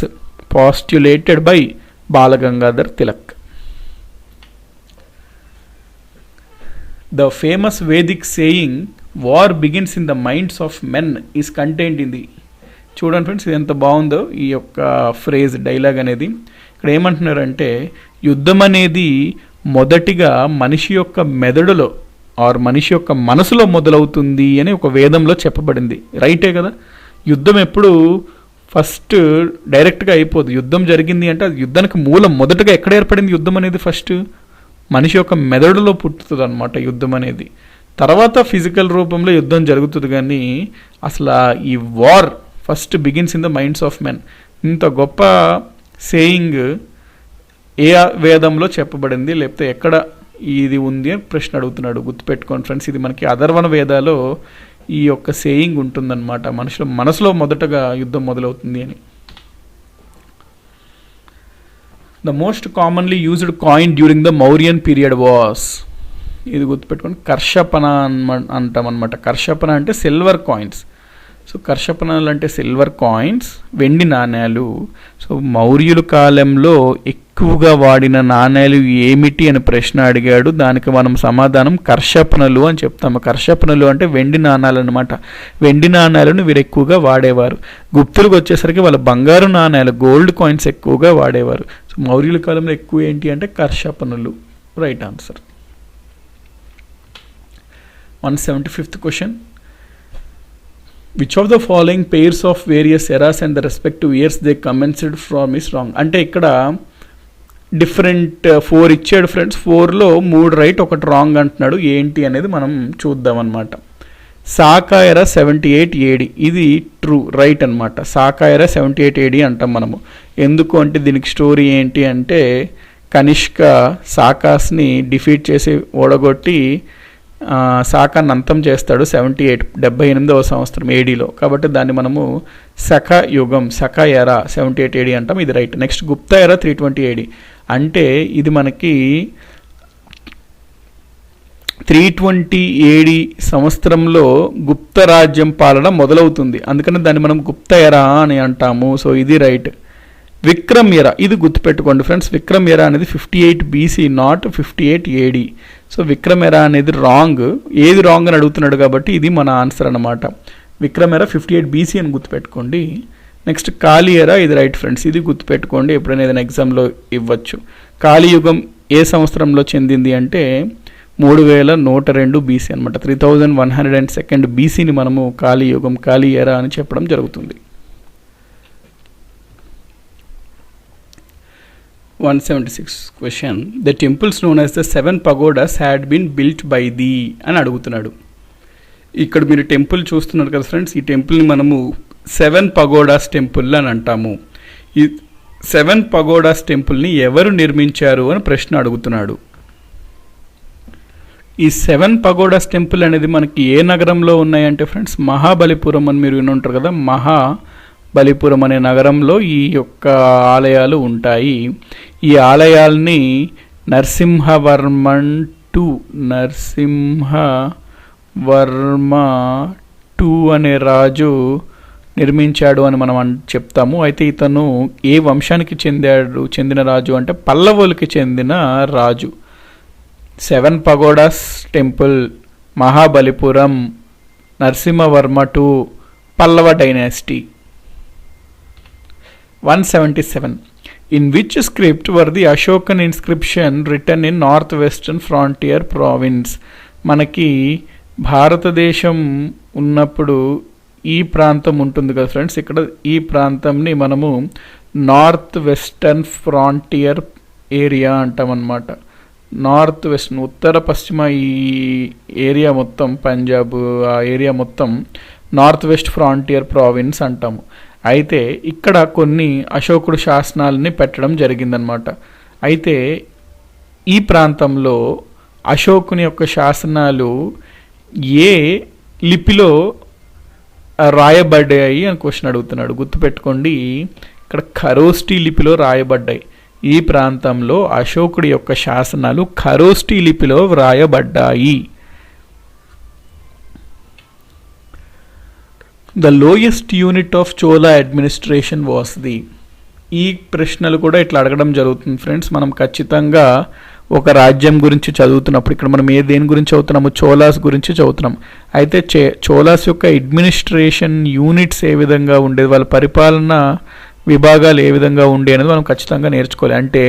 postulated by Balgangadhar Tilak. The famous Vedic saying war begins in the minds of men is contained in the. చూడండి ఫ్రెండ్స్, ఇది ఎంత బాగుందో ఈ యొక్క ఫ్రేజ్, డైలాగ్ అనేది. ఇక్కడ ఏమంటున్నారంటే యుద్ధం అనేది మొదటిగా మనిషి యొక్క మెదడులో ఆర్ మనిషి యొక్క మనసులో మొదలవుతుంది అని ఒక వేదంలో చెప్పబడింది. రైటే కదా. యుద్ధం ఎప్పుడు ఫస్ట్ డైరెక్ట్గా అయిపోదు. యుద్ధం జరిగింది అంటే అది యుద్ధానికి మూలం మొదటగా ఎక్కడ ఏర్పడింది యుద్ధం అనేది? ఫస్ట్ మనిషి యొక్క మెదడులో పుట్టుతుంది అనమాట యుద్ధం అనేది. తర్వాత ఫిజికల్ రూపంలో యుద్ధం జరుగుతుంది, కానీ అసలు ఈ war first begins in the minds of men. ఇంత గొప్ప సేయింగ్ ఏ వేదంలో చెప్పబడింది, లేకపోతే ఎక్కడ ఇది ఉంది అని ప్రశ్న అడుగుతున్నాడు. గుర్తుపెట్టుకోండి ఫ్రెండ్స్, ఇది మనకి అథర్వణ వేదాలో ఈ యొక్క సేయింగ్ ఉంటుందన్నమాట. మనసులో మొదటగా యుద్ధం మొదలవుతుంది అని. The most commonly used coin during the Mauryan period was, ఇది గుర్తుపెట్టుకోండి, కర్షపణ అంటాం అనమాట. కర్షపణ అంటే సిల్వర్ కాయిన్స్. సో కర్షపణలు అంటే సిల్వర్ కాయిన్స్, వెండి నాణ్యాలు. సో మౌర్యుల కాలంలో ఎక్కువగా వాడిన నాణ్యాలు ఏమిటి అని ప్రశ్న అడిగాడు. దానికి మనం సమాధానం కర్షపణలు అని చెప్తాము. కర్షపణలు అంటే వెండి నాణ్యాలు అనమాట. వెండి నాణ్యాలను వీరు ఎక్కువగా వాడేవారు. గుప్తులకు వచ్చేసరికి వాళ్ళ బంగారు నాణ్యాలు, గోల్డ్ కాయిన్స్ ఎక్కువగా వాడేవారు. సో మౌర్యుల కాలంలో ఎక్కువ ఏంటి అంటే కర్షపణలు. Right answer. 175th question. Which of the following pairs of various eras and the respective years they commenced from is wrong. అంటే ఇక్కడ డిఫరెంట్ 4 ఇచ్చాడు ఫ్రెండ్స్. 4లో 3 రైట్, 1 రాంగ్ అంటున్నాడు. ఏంటి అనేది మనం చూద్దాం అనమాట. సాకాయర 78 AD, ఇది ట్రూ, రైట్ అనమాట. సాకాయర 78 AD అంటాం మనము. ఎందుకు అంటే దీనికి స్టోరీ ఏంటి అంటే కనిష్క సాకాస్ని డిఫీట్ చేసి ఓడగొట్టి శాకాన్ని అంతం చేస్తాడు 78వ సంవత్సరం ADలో. కాబట్టి దాన్ని మనము శక యుగం, శక ఎరా 78 AD అంటాం. ఇది రైట్. నెక్స్ట్ గుప్త ఎరా 320 AD. అంటే ఇది మనకి 320 AD సంవత్సరంలో గుప్త రాజ్యం పాలన మొదలవుతుంది. అందుకని దాన్ని మనం గుప్త ఎరా అని అంటాము. సో ఇది రైట్. విక్రమ్ ఎరా, ఇది గుర్తుపెట్టుకోండి ఫ్రెండ్స్. విక్రమ్ ఎరా అనేది 58 BC, not 58 AD. So Vikram ఎరా అనేది రాంగ్. ఏది రాంగ్ అని అడుగుతున్నాడు కాబట్టి ఇది మన ఆన్సర్ అనమాట. విక్రమ్ ఎరా 58 BC అని గుర్తుపెట్టుకోండి. నెక్స్ట్ కాళీ ఎరా, ఇది రైట్ ఫ్రెండ్స్. ఇది గుర్తుపెట్టుకోండి, ఎప్పుడైనా ఏదైనా ఎగ్జామ్లో ఇవ్వచ్చు. కాళీయుగం ఏ సంవత్సరంలో చెందింది అంటే 3102 BC అనమాట. 3102 BCని మనము కాళీయుగం, కాళీ ఎరా అని చెప్పడం జరుగుతుంది. 176 question. The temples known as the 7 pagodas had been built by the అని అడుగుతున్నాడు. ఇక్కడ మీరు టెంపుల్ చూస్తున్నారు కదా ఫ్రెండ్స్, ఈ టెంపుల్ని మనము 7 pagodas టెంపుల్ అని అంటాము. ఈ 7 pagodas టెంపుల్ని ఎవరు నిర్మించారు అని ప్రశ్న అడుగుతున్నాడు. ఈ 7 pagodas టెంపుల్ అనేది మనకి ఏ నగరంలో ఉన్నాయంటే ఫ్రెండ్స్, మహాబలిపురం అని మీరు విని ఉంటారు కదా. మహాబలిపురం అనే నగరంలో ఈ యొక్క ఆలయాలు ఉంటాయి. ఈ ఆలయాల్ని నరసింహవర్మ II అనే రాజు నిర్మించాడు అని మనం చెప్తాము. అయితే ఇతను ఏ వంశానికి చెందిన రాజు అంటే పల్లవులకి చెందిన రాజు. 7 pagodas temple, Mahabalipuram, Narasimhavarma II, Pallava dynasty. 177. In which script were the Ashokan inscription written in northwestern frontier province? మనకి భారతదేశం ఉన్నప్పుడు ఈ ప్రాంతం ఉంటుంది కదా ఫ్రెండ్స్. ఇక్కడ ఈ ప్రాంతంని మనము నార్త్ వెస్టర్న్ ఫ్రాంటియర్ ఏరియా అంటామన్నమాట. నార్త్ వెస్ట్, ఉత్తర పశ్చిమ ఈ ఏరియా మొత్తం, పంజాబ్ ఆ ఏరియా మొత్తం నార్త్ వెస్ట్ ఫ్రాంటియర్ ప్రావిన్స్ అంటాము. అయితే ఇక్కడ కొన్ని అశోకుడు శాసనాలని పెట్టడం జరిగిందనమాట. అయితే ఈ ప్రాంతంలో అశోకుని యొక్క శాసనాలు ఏ లిపిలో రాయబడ్డాయి అని క్వశ్చన్ అడుగుతున్నాడు. గుర్తుపెట్టుకోండి, ఇక్కడ ఖరోష్ఠీ లిపిలో రాయబడ్డాయి. ఈ ప్రాంతంలో అశోకుడి యొక్క శాసనాలు ఖరోష్ఠీ లిపిలో వ్రాయబడ్డాయి. The lowest unit of Chola administration was the. ఈ ప్రశ్నలు కూడా ఇట్లా అడగడం జరుగుతుంది ఫ్రెండ్స్. మనం ఖచ్చితంగా ఒక రాజ్యం గురించి చదువుతున్నప్పుడు, ఇక్కడ మనం దేని గురించి చదువుతున్నాము, చోళాస్ గురించి చదువుతున్నాం. అయితే చోళాస్ యొక్క అడ్మినిస్ట్రేషన్ యూనిట్స్ ఏ విధంగా ఉండేది, వాళ్ళ పరిపాలన విభాగాలు ఏ విధంగా ఉండే అనేది మనం ఖచ్చితంగా నేర్చుకోవాలి. అంటే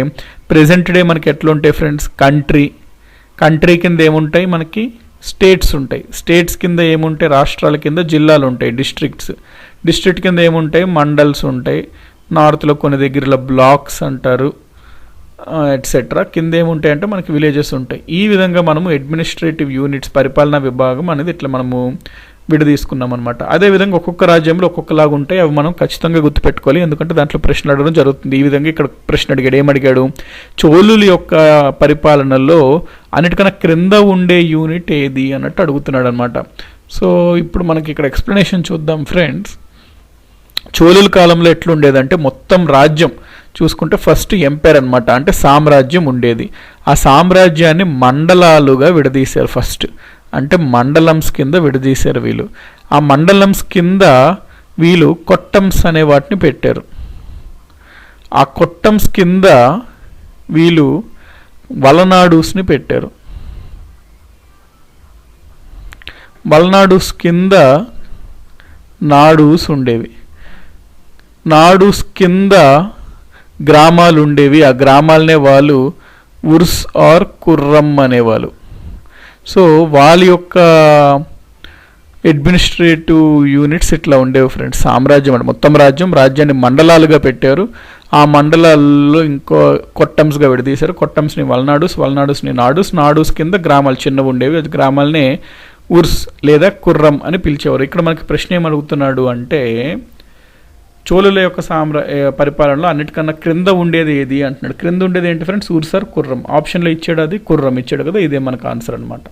ప్రెజెంట్ డే మనకి ఎట్లా ఉంటాయి ఫ్రెండ్స్, కంట్రీ కింద ఏముంటాయి, మనకి స్టేట్స్ ఉంటాయి. స్టేట్స్ కింద ఏముంటాయి, రాష్ట్రాల కింద జిల్లాలు ఉంటాయి, డిస్ట్రిక్ట్ కింద ఏముంటాయి, మండల్స్ ఉంటాయి. నార్త్లో కొన్ని దగ్గరలో బ్లాక్స్ అంటారు, ఎట్సెట్రా. కింద ఏముంటాయి అంటే మనకి విలేజెస్ ఉంటాయి. ఈ విధంగా మనము అడ్మినిస్ట్రేటివ్ యూనిట్స్, పరిపాలనా విభాగం అనేది ఇట్లా మనము విడదీసుకున్నాం అనమాట. అదేవిధంగా ఒక్కొక్క రాజ్యంలో ఒక్కొక్కలాగా ఉంటాయి, అవి మనం ఖచ్చితంగా గుర్తుపెట్టుకోవాలి. ఎందుకంటే దాంట్లో ప్రశ్న అడగడం జరుగుతుంది. ఈ విధంగా ఇక్కడ ప్రశ్న అడిగాడు. ఏమడిగాడు, చోళుల యొక్క పరిపాలనలో అన్నిటికన్నా క్రింద ఉండే యూనిట్ ఏది అన్నట్టు అడుగుతున్నాడు అనమాట. సో ఇప్పుడు మనకి ఇక్కడ ఎక్స్ప్లెనేషన్ చూద్దాం ఫ్రెండ్స్. చోళుల కాలంలో ఎట్లుండేదంటే మొత్తం రాజ్యం చూసుకుంటే ఫస్ట్ ఎంపైర్ అనమాట, అంటే సామ్రాజ్యం ఉండేది. ఆ సామ్రాజ్యాన్ని మండలాలుగా విడదీశారు ఫస్ట్, అంటే మండలమ్స్ కింద విడదీశారు వీళ్ళు. ఆ మండలమ్స్ కింద వీళ్ళు కొట్టమ్స్ అనే వాటిని పెట్టారు. ఆ కొట్టమ్స్ కింద వీళ్ళు వలనాడూస్ని పెట్టారు. వలనాడూస్ కింద నాడూస్ ఉండేవి. నాడూస్ కింద గ్రామాలు ఉండేవి. ఆ గ్రామాలనే వాళ్ళు ఉర్స్ ఆర్ కుర్రం అనేవాళ్ళు. సో వాళ్ళ యొక్క అడ్మినిస్ట్రేటివ్ యూనిట్స్ ఇట్లా ఉండేవి ఫ్రెండ్స్. సామ్రాజ్యం అంటే మొత్తం రాజ్యాన్ని మండలాలుగా పెట్టారు. ఆ మండలాల్లో ఇంకో కొట్టమ్స్గా విడదీశారు. కొట్టమ్స్ని వలనాడూస్ని నాడూస్ కింద గ్రామాలు చిన్నవి ఉండేవి. అది గ్రామాలనే ఉర్స్ లేదా కుర్రం అని పిలిచేవారు. ఇక్కడ మనకి ప్రశ్న ఏమడుగుతున్నాడు అంటే చోళుల యొక్క పరిపాలనలో అన్నిటికన్నా క్రింద ఉండేది ఏది అంటున్నాడు. క్రింద ఉండేది ఏంటి ఫ్రెండ్స్, ఉర్స్ ఆర్ కుర్రం. ఆప్షన్లో ఇచ్చాడు, అది కుర్రం ఇచ్చాడు కదా, ఇదే మనకు ఆన్సర్ అనమాట.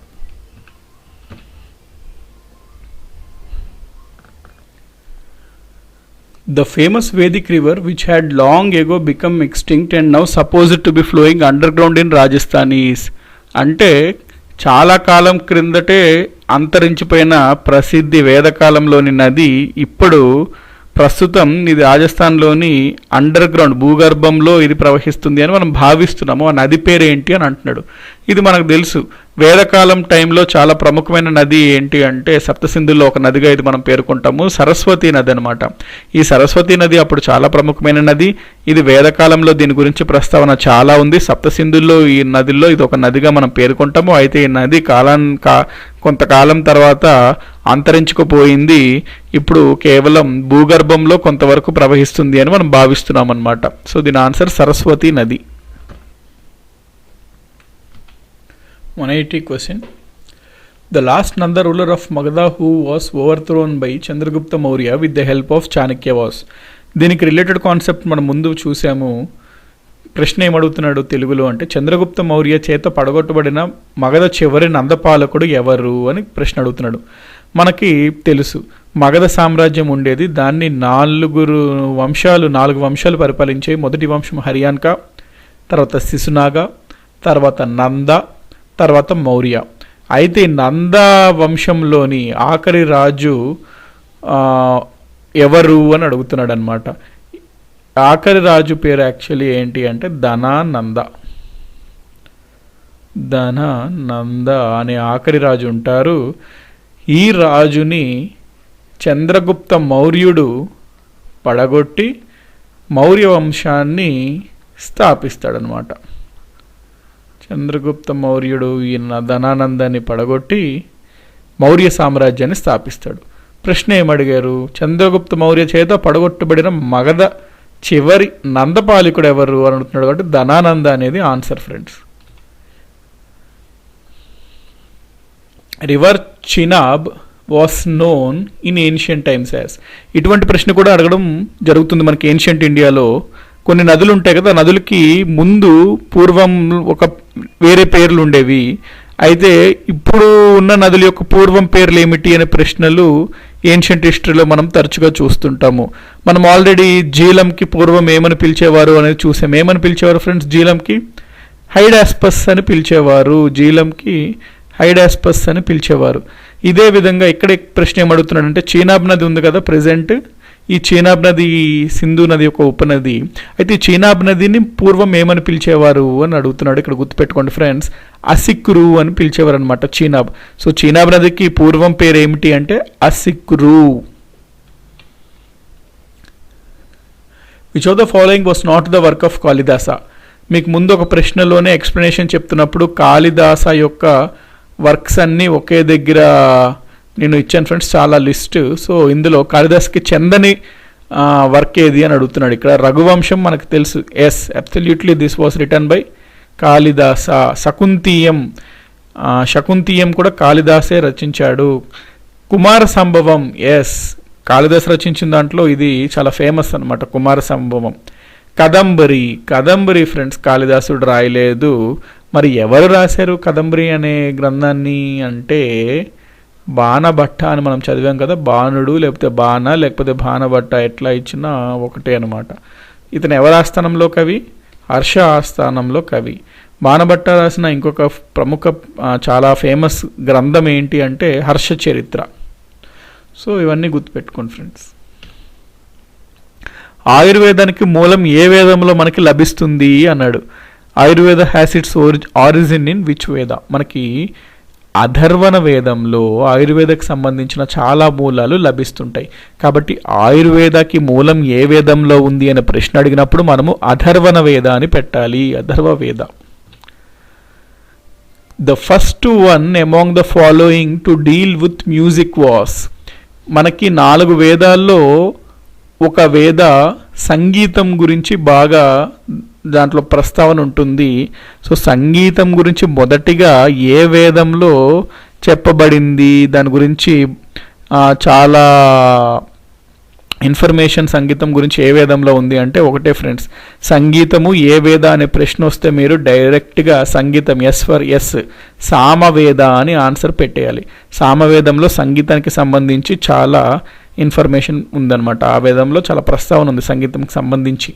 The famous Vedic river which had long ago become extinct and now supposed to be flowing underground in Rajasthan is. అంటే చాలా కాలం క్రిందటే అంతరించిపోయిన ప్రసిద్ధి వేదకాలంలోని నది ఇప్పుడు ప్రస్తుతం ఇది రాజస్థాన్లోని అండర్ గ్రౌండ్ భూగర్భంలో ఇది ప్రవహిస్తుంది అని మనం భావిస్తున్నాము. ఆ నది పేరు ఏంటి అని అంటున్నాడు. ఇది మనకు తెలుసు, వేదకాలం టైంలో చాలా ప్రముఖమైన నది ఏంటి అంటే సప్తసింధుల్లో ఒక నదిగా ఇది మనం పేర్కొంటాము, సరస్వతి నది అనమాట. ఈ సరస్వతి నది అప్పుడు చాలా ప్రముఖమైన నది. ఇది వేదకాలంలో దీని గురించి ప్రస్తావన చాలా ఉంది. సప్తసింధుల్లో ఈ నదిలో ఇది ఒక నదిగా మనం పేర్కొంటాము. అయితే ఈ నది కొంతకాలం తర్వాత అంతరించుకుపోయింది. ఇప్పుడు కేవలం భూగర్భంలో కొంతవరకు ప్రవహిస్తుంది అని మనం భావిస్తున్నాం అనమాట. సో దీని ఆన్సర్ సరస్వతి నది. 180 question. The last Nanda ruler of Magadha who was overthrown by Chandragupta Maurya with the help of Chanakya was. దీనికి రిలేటెడ్ కాన్సెప్ట్ మనం ముందు చూసాము. ప్రశ్న ఏమడుగుతున్నాడు తెలుగులో అంటే చంద్రగుప్త మౌర్య చేత పడగొట్టబడిన మగధ చివరి నందపాలకుడు ఎవరు అని ప్రశ్న అడుగుతున్నాడు. మనకి తెలుసు మగధ సామ్రాజ్యం ఉండేది. దాన్ని 4 వంశాలు పరిపాలించే. మొదటి వంశం హరియాన్కా, తర్వాత శిశునాగ, తర్వాత నంద, తర్వాత మౌర్య. అయితే నంద వంశంలోని ఆఖరి రాజు ఎవరు అని అడుగుతున్నాడు అనమాట. ఆఖరి రాజు పేరు యాక్చువల్లీ ఏంటి అంటే ధనానంద అనే ఆఖరి రాజు ఉంటారు. ఈ రాజుని చంద్రగుప్త మౌర్యుడు పడగొట్టి మౌర్య వంశాన్ని స్థాపిస్తాడనమాట. చంద్రగుప్త మౌర్యుడు ఈ ధనానందాన్ని పడగొట్టి మౌర్య సామ్రాజ్యాన్ని స్థాపిస్తాడు. ప్రశ్న ఏమడిగారు? చంద్రగుప్త మౌర్య చేత పడగొట్టబడిన మగధ చివరి నందపాలికుడు ఎవరు అని అడుగుతున్నాడు. కాబట్టి ధనానంద అనేది answer friends. River Chenab was known in ancient times as. ఇటువంటి ప్రశ్న కూడా అడగడం జరుగుతుంది మనకి. ఏన్షియంట్ ఇండియాలో కొన్ని నదులు ఉంటాయి కదా, నదులకి ముందు పూర్వం ఒక వేరే పేర్లు ఉండేవి. అయితే ఇప్పుడు ఉన్న నదుల యొక్క పూర్వం పేర్లు ఏమిటి అనే ప్రశ్నలు ఏన్షియంట్ హిస్టరీలో మనం తరచుగా చూస్తుంటాము. మనం ఆల్రెడీ జీలంకి పూర్వం ఏమని పిలిచేవారు అనేది చూసాం. ఏమని పిలిచేవారు ఫ్రెండ్స్? జీలంకి హైడాస్పస్ అని పిలిచేవారు. జీలంకి హైడాస్పస్ అని పిలిచేవారు. ఇదే విధంగా ఇక్కడ ప్రశ్న ఏమడుగుతున్నాడంటే చీనాబ్ నది ఉంది కదా ప్రెజెంట్, ఈ చీనాబ్ నది సింధు నది యొక్క ఉపనది. అయితే ఈ చీనాబ్ నదిని పూర్వం ఏమని పిలిచేవారు అని అడుగుతున్నాడు. ఇక్కడ గుర్తుపెట్టుకోండి ఫ్రెండ్స్, అసిక్రు అని పిలిచేవారు అనమాట చీనాబ్. సో చీనాబ్ నదికి పూర్వం పేరు ఏమిటి అంటే అసిక్రు. Which of the following was not the work of Kalidasa. మీకు ముందు ఒక ప్రశ్నలోనే ఎక్స్ప్లెనేషన్ చెప్తున్నప్పుడు కాళిదాస యొక్క వర్క్స్ అన్నీ ఒకే దగ్గర నేను ఇచ్చాను ఫ్రెండ్స్, చాలా లిస్ట్. సో ఇందులో కాళిదాస్కి చెందని వర్క్ ఏది అని అడుగుతున్నాడు. ఇక్కడ రఘువంశం మనకు తెలుసు, yes absolutely this was written by Kalidasa. శకుంతీయం కూడా కాళిదాసే రచించాడు. కుమార సంభవం, ఎస్ కాళిదాస్ రచించిన దాంట్లో ఇది చాలా ఫేమస్ అనమాట, కుమార సంభవం. కదంబరి ఫ్రెండ్స్ కాళిదాసుడు రాయలేదు. మరి ఎవరు రాశారు కదంబరి అనే గ్రంథాన్ని అంటే బాణభట్ట అని మనం చదివాం కదా. బాణుడు లేకపోతే బాణ లేకపోతే బాణభట్ట ఎట్లా ఇచ్చినా ఒకటే అనమాట. ఇతను ఎవరి ఆస్థానంలో కవి? హర్ష ఆస్థానంలో కవి. బాణభట్ట రాసిన ఇంకొక ప్రముఖ చాలా ఫేమస్ గ్రంథం ఏంటి అంటే హర్ష చరిత్ర. సో ఇవన్నీ గుర్తుపెట్టుకోండి ఫ్రెండ్స్. ఆయుర్వేదానికి మూలం ఏ వేదంలో మనకి లభిస్తుంది అన్నాడు. Ayurveda has its origin in which వేద. మనకి అధర్వణ వేదంలో ఆయుర్వేదకు సంబంధించిన చాలా మూలాలు లభిస్తుంటాయి. కాబట్టి ఆయుర్వేదకి మూలం ఏ వేదంలో ఉంది అనే ప్రశ్న అడిగినప్పుడు మనము అధర్వణ వేద అని పెట్టాలి. అధర్వ వేద. The first one among the following to deal with music was. మనకి 4 వేదాల్లో ఒక వేద సంగీతం గురించి బాగా దాంట్లో ప్రస్తావన ఉంటుంది. సో సంగీతం గురించి మొదటిగా ఏ వేదంలో చెప్పబడింది, దాని గురించి చాలా ఇన్ఫర్మేషన్ సంగీతం గురించి ఏ వేదంలో ఉంది అంటే ఒకటే ఫ్రెండ్స్, సంగీతము ఏ వేద అనే ప్రశ్న వస్తే మీరు డైరెక్ట్గా సంగీతం ఎస్ ఫర్ ఎస్ సామవేద అని ఆన్సర్ పెట్టేయాలి. సామవేదంలో సంగీతానికి సంబంధించి చాలా ఇన్ఫర్మేషన్ ఉందన్నమాట. ఆ వేదంలో చాలా ప్రస్తావన ఉంది సంగీతంకి సంబంధించి.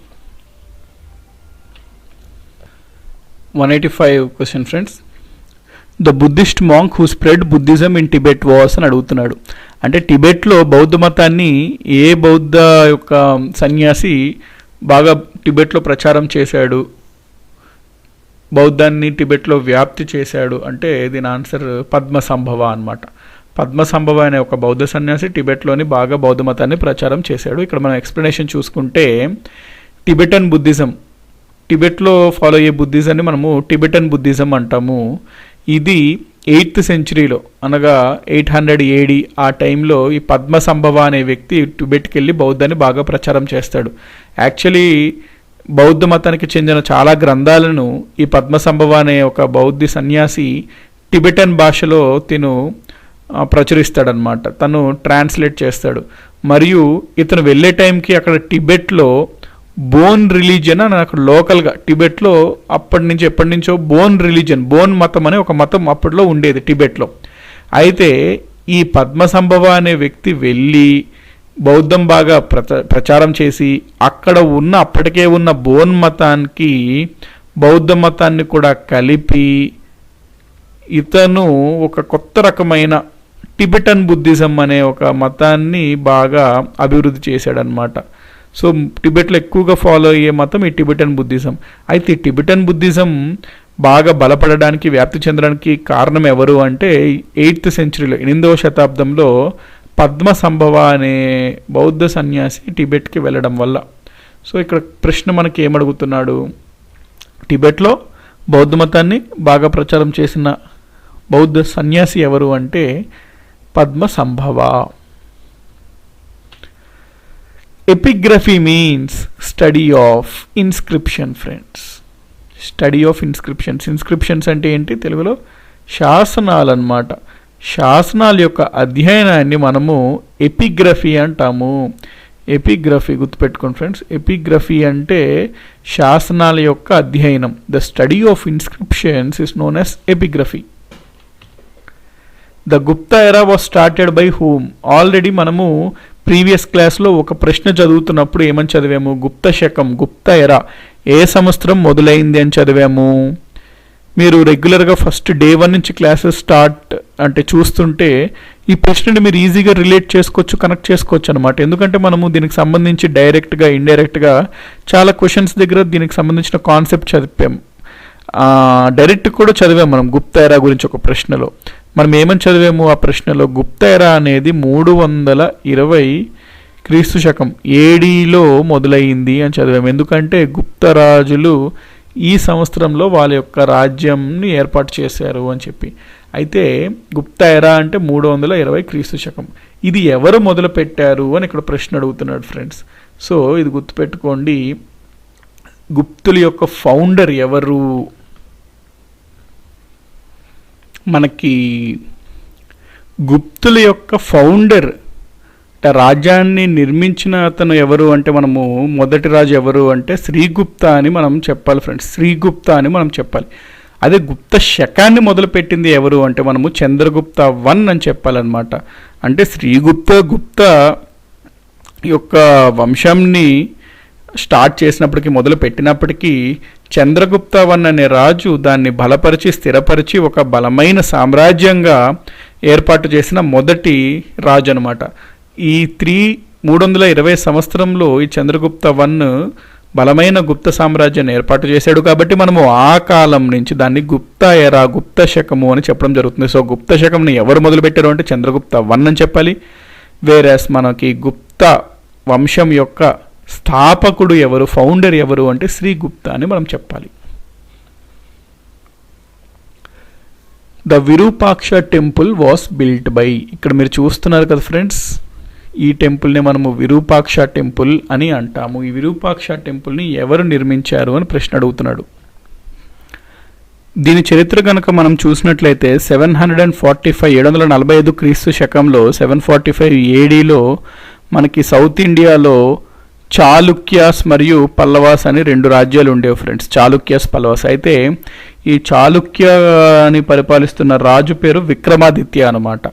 185 question friends. The Buddhist monk who spread Buddhism in Tibet was అని అడుగుతున్నాడు. అంటే టిబెట్లో బౌద్ధ మతాన్ని ఏ బౌద్ధ యొక్క సన్యాసి బాగా టిబెట్లో ప్రచారం చేశాడు, బౌద్ధాన్ని టిబెట్లో వ్యాప్తి చేశాడు అంటే దీని ఆన్సర్ పద్మసంభవ అన్నమాట. పద్మసంభవ అనే ఒక బౌద్ధ సన్యాసి టిబెట్లోని బాగా బౌద్ధ మతాన్ని ప్రచారం చేశాడు. ఇక్కడ మనం ఎక్స్ప్లెనేషన్ చూసుకుంటే టిబెటన్ బుద్ధిజం, టిబెట్లో ఫాలో అయ్యే బుద్ధిజాన్ని మనము టిబెటన్ బుద్ధిజం అంటాము. ఇది 8th సెంచరీలో అనగా 800 AD ఆ టైంలో ఈ పద్మసంభవ అనే వ్యక్తి టిబెట్కి వెళ్ళి బౌద్ధాన్ని బాగా ప్రచారం చేస్తాడు. యాక్చువల్లీ బౌద్ధ మతానికి చెందిన చాలా గ్రంథాలను ఈ పద్మసంభవ అనే ఒక బౌద్ధ సన్యాసి టిబెటన్ భాషలో ప్రచురిస్తాడనమాట. తను ట్రాన్స్లేట్ చేస్తాడు. మరియు ఇతను వెళ్ళే టైంకి అక్కడ టిబెట్లో బోన్ రిలీజియన్ అని అక్కడ లోకల్గా టిబెట్లో ఎప్పటి నుంచో బోన్ రిలీజియన్, బోన్ మతం అనే ఒక మతం అప్పట్లో ఉండేది టిబెట్లో. అయితే ఈ పద్మసంభవ అనే వ్యక్తి వెళ్ళి బౌద్ధం బాగా ప్రచారం చేసి అక్కడ అప్పటికే ఉన్న బోన్ మతానికి బౌద్ధ మతాన్ని కూడా కలిపి ఇతను ఒక కొత్త రకమైన టిబెటన్ బుద్ధిజం అనే ఒక మతాన్ని బాగా అభివృద్ధి చేశాడనమాట. సో టిబెట్లో ఎక్కువగా ఫాలో అయ్యే మతం ఈ టిబెటన్ బుద్ధిజం. అయితే ఈ టిబెటన్ బుద్ధిజం బాగా బలపడడానికి, వ్యాప్తి చెందడానికి కారణం ఎవరు అంటే 8th సెంచరీలో 8వ శతాబ్దంలో పద్మసంభవ అనే బౌద్ధ సన్యాసి టిబెట్కి వెళ్ళడం వల్ల. సో ఇక్కడ ప్రశ్న మనకి ఏమడుగుతున్నాడు, టిబెట్లో బౌద్ధ మతాన్ని బాగా ప్రచారం చేసిన బౌద్ధ సన్యాసి ఎవరు అంటే Padmasambhava. Epigraphy means study of inscription friends. Study of inscriptions. Inscriptions అంటే ఏంటి తెలుగులో? శాసనాలు అన్నమాట. శాసనాల యొక్క అధ్యయనాన్ని మనము ఎపిగ్రఫీ అంటాము. ఎపిగ్రఫీ గుర్తుపెట్టుకోండి ఫ్రెండ్స్. ఎపిగ్రఫీ అంటే శాసనాల యొక్క అధ్యయనం. The study of inscriptions is known as epigraphy. The Gupta era was started by whom. Already మనము ప్రీవియస్ క్లాస్లో ఒక ప్రశ్న చదువుతున్నప్పుడు ఏమని చదివాము? గుప్త శకం, గుప్త ఎరా ఏ సంవత్సరం మొదలైంది అని చదివాము. మీరు రెగ్యులర్గా ఫస్ట్ డే 1 నుంచి క్లాసెస్ స్టార్ట్ అంటే చూస్తుంటే ఈ ప్రశ్నని మీరు ఈజీగా రిలేట్ చేసుకోవచ్చు, కనెక్ట్ చేసుకోవచ్చు అనమాట. ఎందుకంటే మనము దీనికి సంబంధించి డైరెక్ట్గా ఇండైరెక్ట్గా చాలా క్వశ్చన్స్ దగ్గర దీనికి సంబంధించిన కాన్సెప్ట్ చదివాం. డైరెక్ట్ కూడా చదివాం మనం గుప్త ఎరా గురించి ఒక ప్రశ్నలో. మనం ఏమని చదివాము ఆ ప్రశ్నలో? గుప్త ఎరా అనేది 320 క్రీస్తు శకం ఏడీలో మొదలైంది అని చదివాము. ఎందుకంటే గుప్త రాజులు ఈ సంవత్సరంలో వాళ్ళ యొక్క రాజ్యంని ఏర్పాటు చేశారు అని చెప్పి. అయితే గుప్త ఎరా అంటే 320 క్రీస్తు శకం. ఇది ఎవరు మొదలు పెట్టారు అని ఇక్కడ ప్రశ్న అడుగుతున్నాడు ఫ్రెండ్స్. సో ఇది గుర్తుపెట్టుకోండి. గుప్తుల యొక్క ఫౌండర్ ఎవరు? మనకి గుప్తుల యొక్క ఫౌండర్ రాజ్యాన్ని నిర్మించిన అతను ఎవరు అంటే మనము మొదటి రాజు ఎవరు అంటే శ్రీగుప్త అని మనం చెప్పాలి ఫ్రెండ్స్. శ్రీగుప్త అని మనం చెప్పాలి. అదే గుప్త శకాన్ని మొదలుపెట్టింది ఎవరు అంటే మనము చంద్రగుప్త 1 అని చెప్పాలన్నమాట. అంటే గుప్త యొక్క వంశంని స్టార్ట్ చేసినప్పటికీ, మొదలు పెట్టినప్పటికీ చంద్రగుప్త 1 అనే రాజు దాన్ని బలపరిచి స్థిరపరిచి ఒక బలమైన సామ్రాజ్యంగా ఏర్పాటు చేసిన మొదటి రాజు అనమాట. ఈ 320 సంవత్సరంలో ఈ చంద్రగుప్త 1 బలమైన గుప్త సామ్రాజ్యాన్ని ఏర్పాటు చేశాడు. కాబట్టి మనము ఆ కాలం నుంచి దాన్ని గుప్త ఎరా, గుప్త శకము అని చెప్పడం జరుగుతుంది. సో గుప్త శకంని ఎవరు మొదలుపెట్టారు అంటే చంద్రగుప్త 1 అని చెప్పాలి. వేరేస్ మనకి గుప్త వంశం యొక్క స్థాపకుడు ఎవరు, ఫౌండర్ ఎవరు అంటే శ్రీగుప్త అని మనం చెప్పాలి. The Virupaksha temple was built by. ఇక్కడ మీరు చూస్తున్నారు కదా ఫ్రెండ్స్, ఈ టెంపుల్ని మనము విరూపాక్ష టెంపుల్ అని అంటాము. ఈ విరూపాక్ష టెంపుల్ని ఎవరు నిర్మించారు అని ప్రశ్న అడుగుతున్నాడు. దీని చరిత్ర కనుక మనం చూసినట్లయితే 745 క్రీస్తు శకంలో 745 ఏడీలో మనకి సౌత్ ఇండియాలో చాళుక్యాస్ మరియు పల్లవాస్ అని 2 రాజ్యాలు ఉండేవి ఫ్రెండ్స్. చాళుక్యాస్, పల్లవాస్. అయితే ఈ చాళుక్యాని పరిపాలిస్తున్న రాజు పేరు విక్రమాదిత్య అనమాట.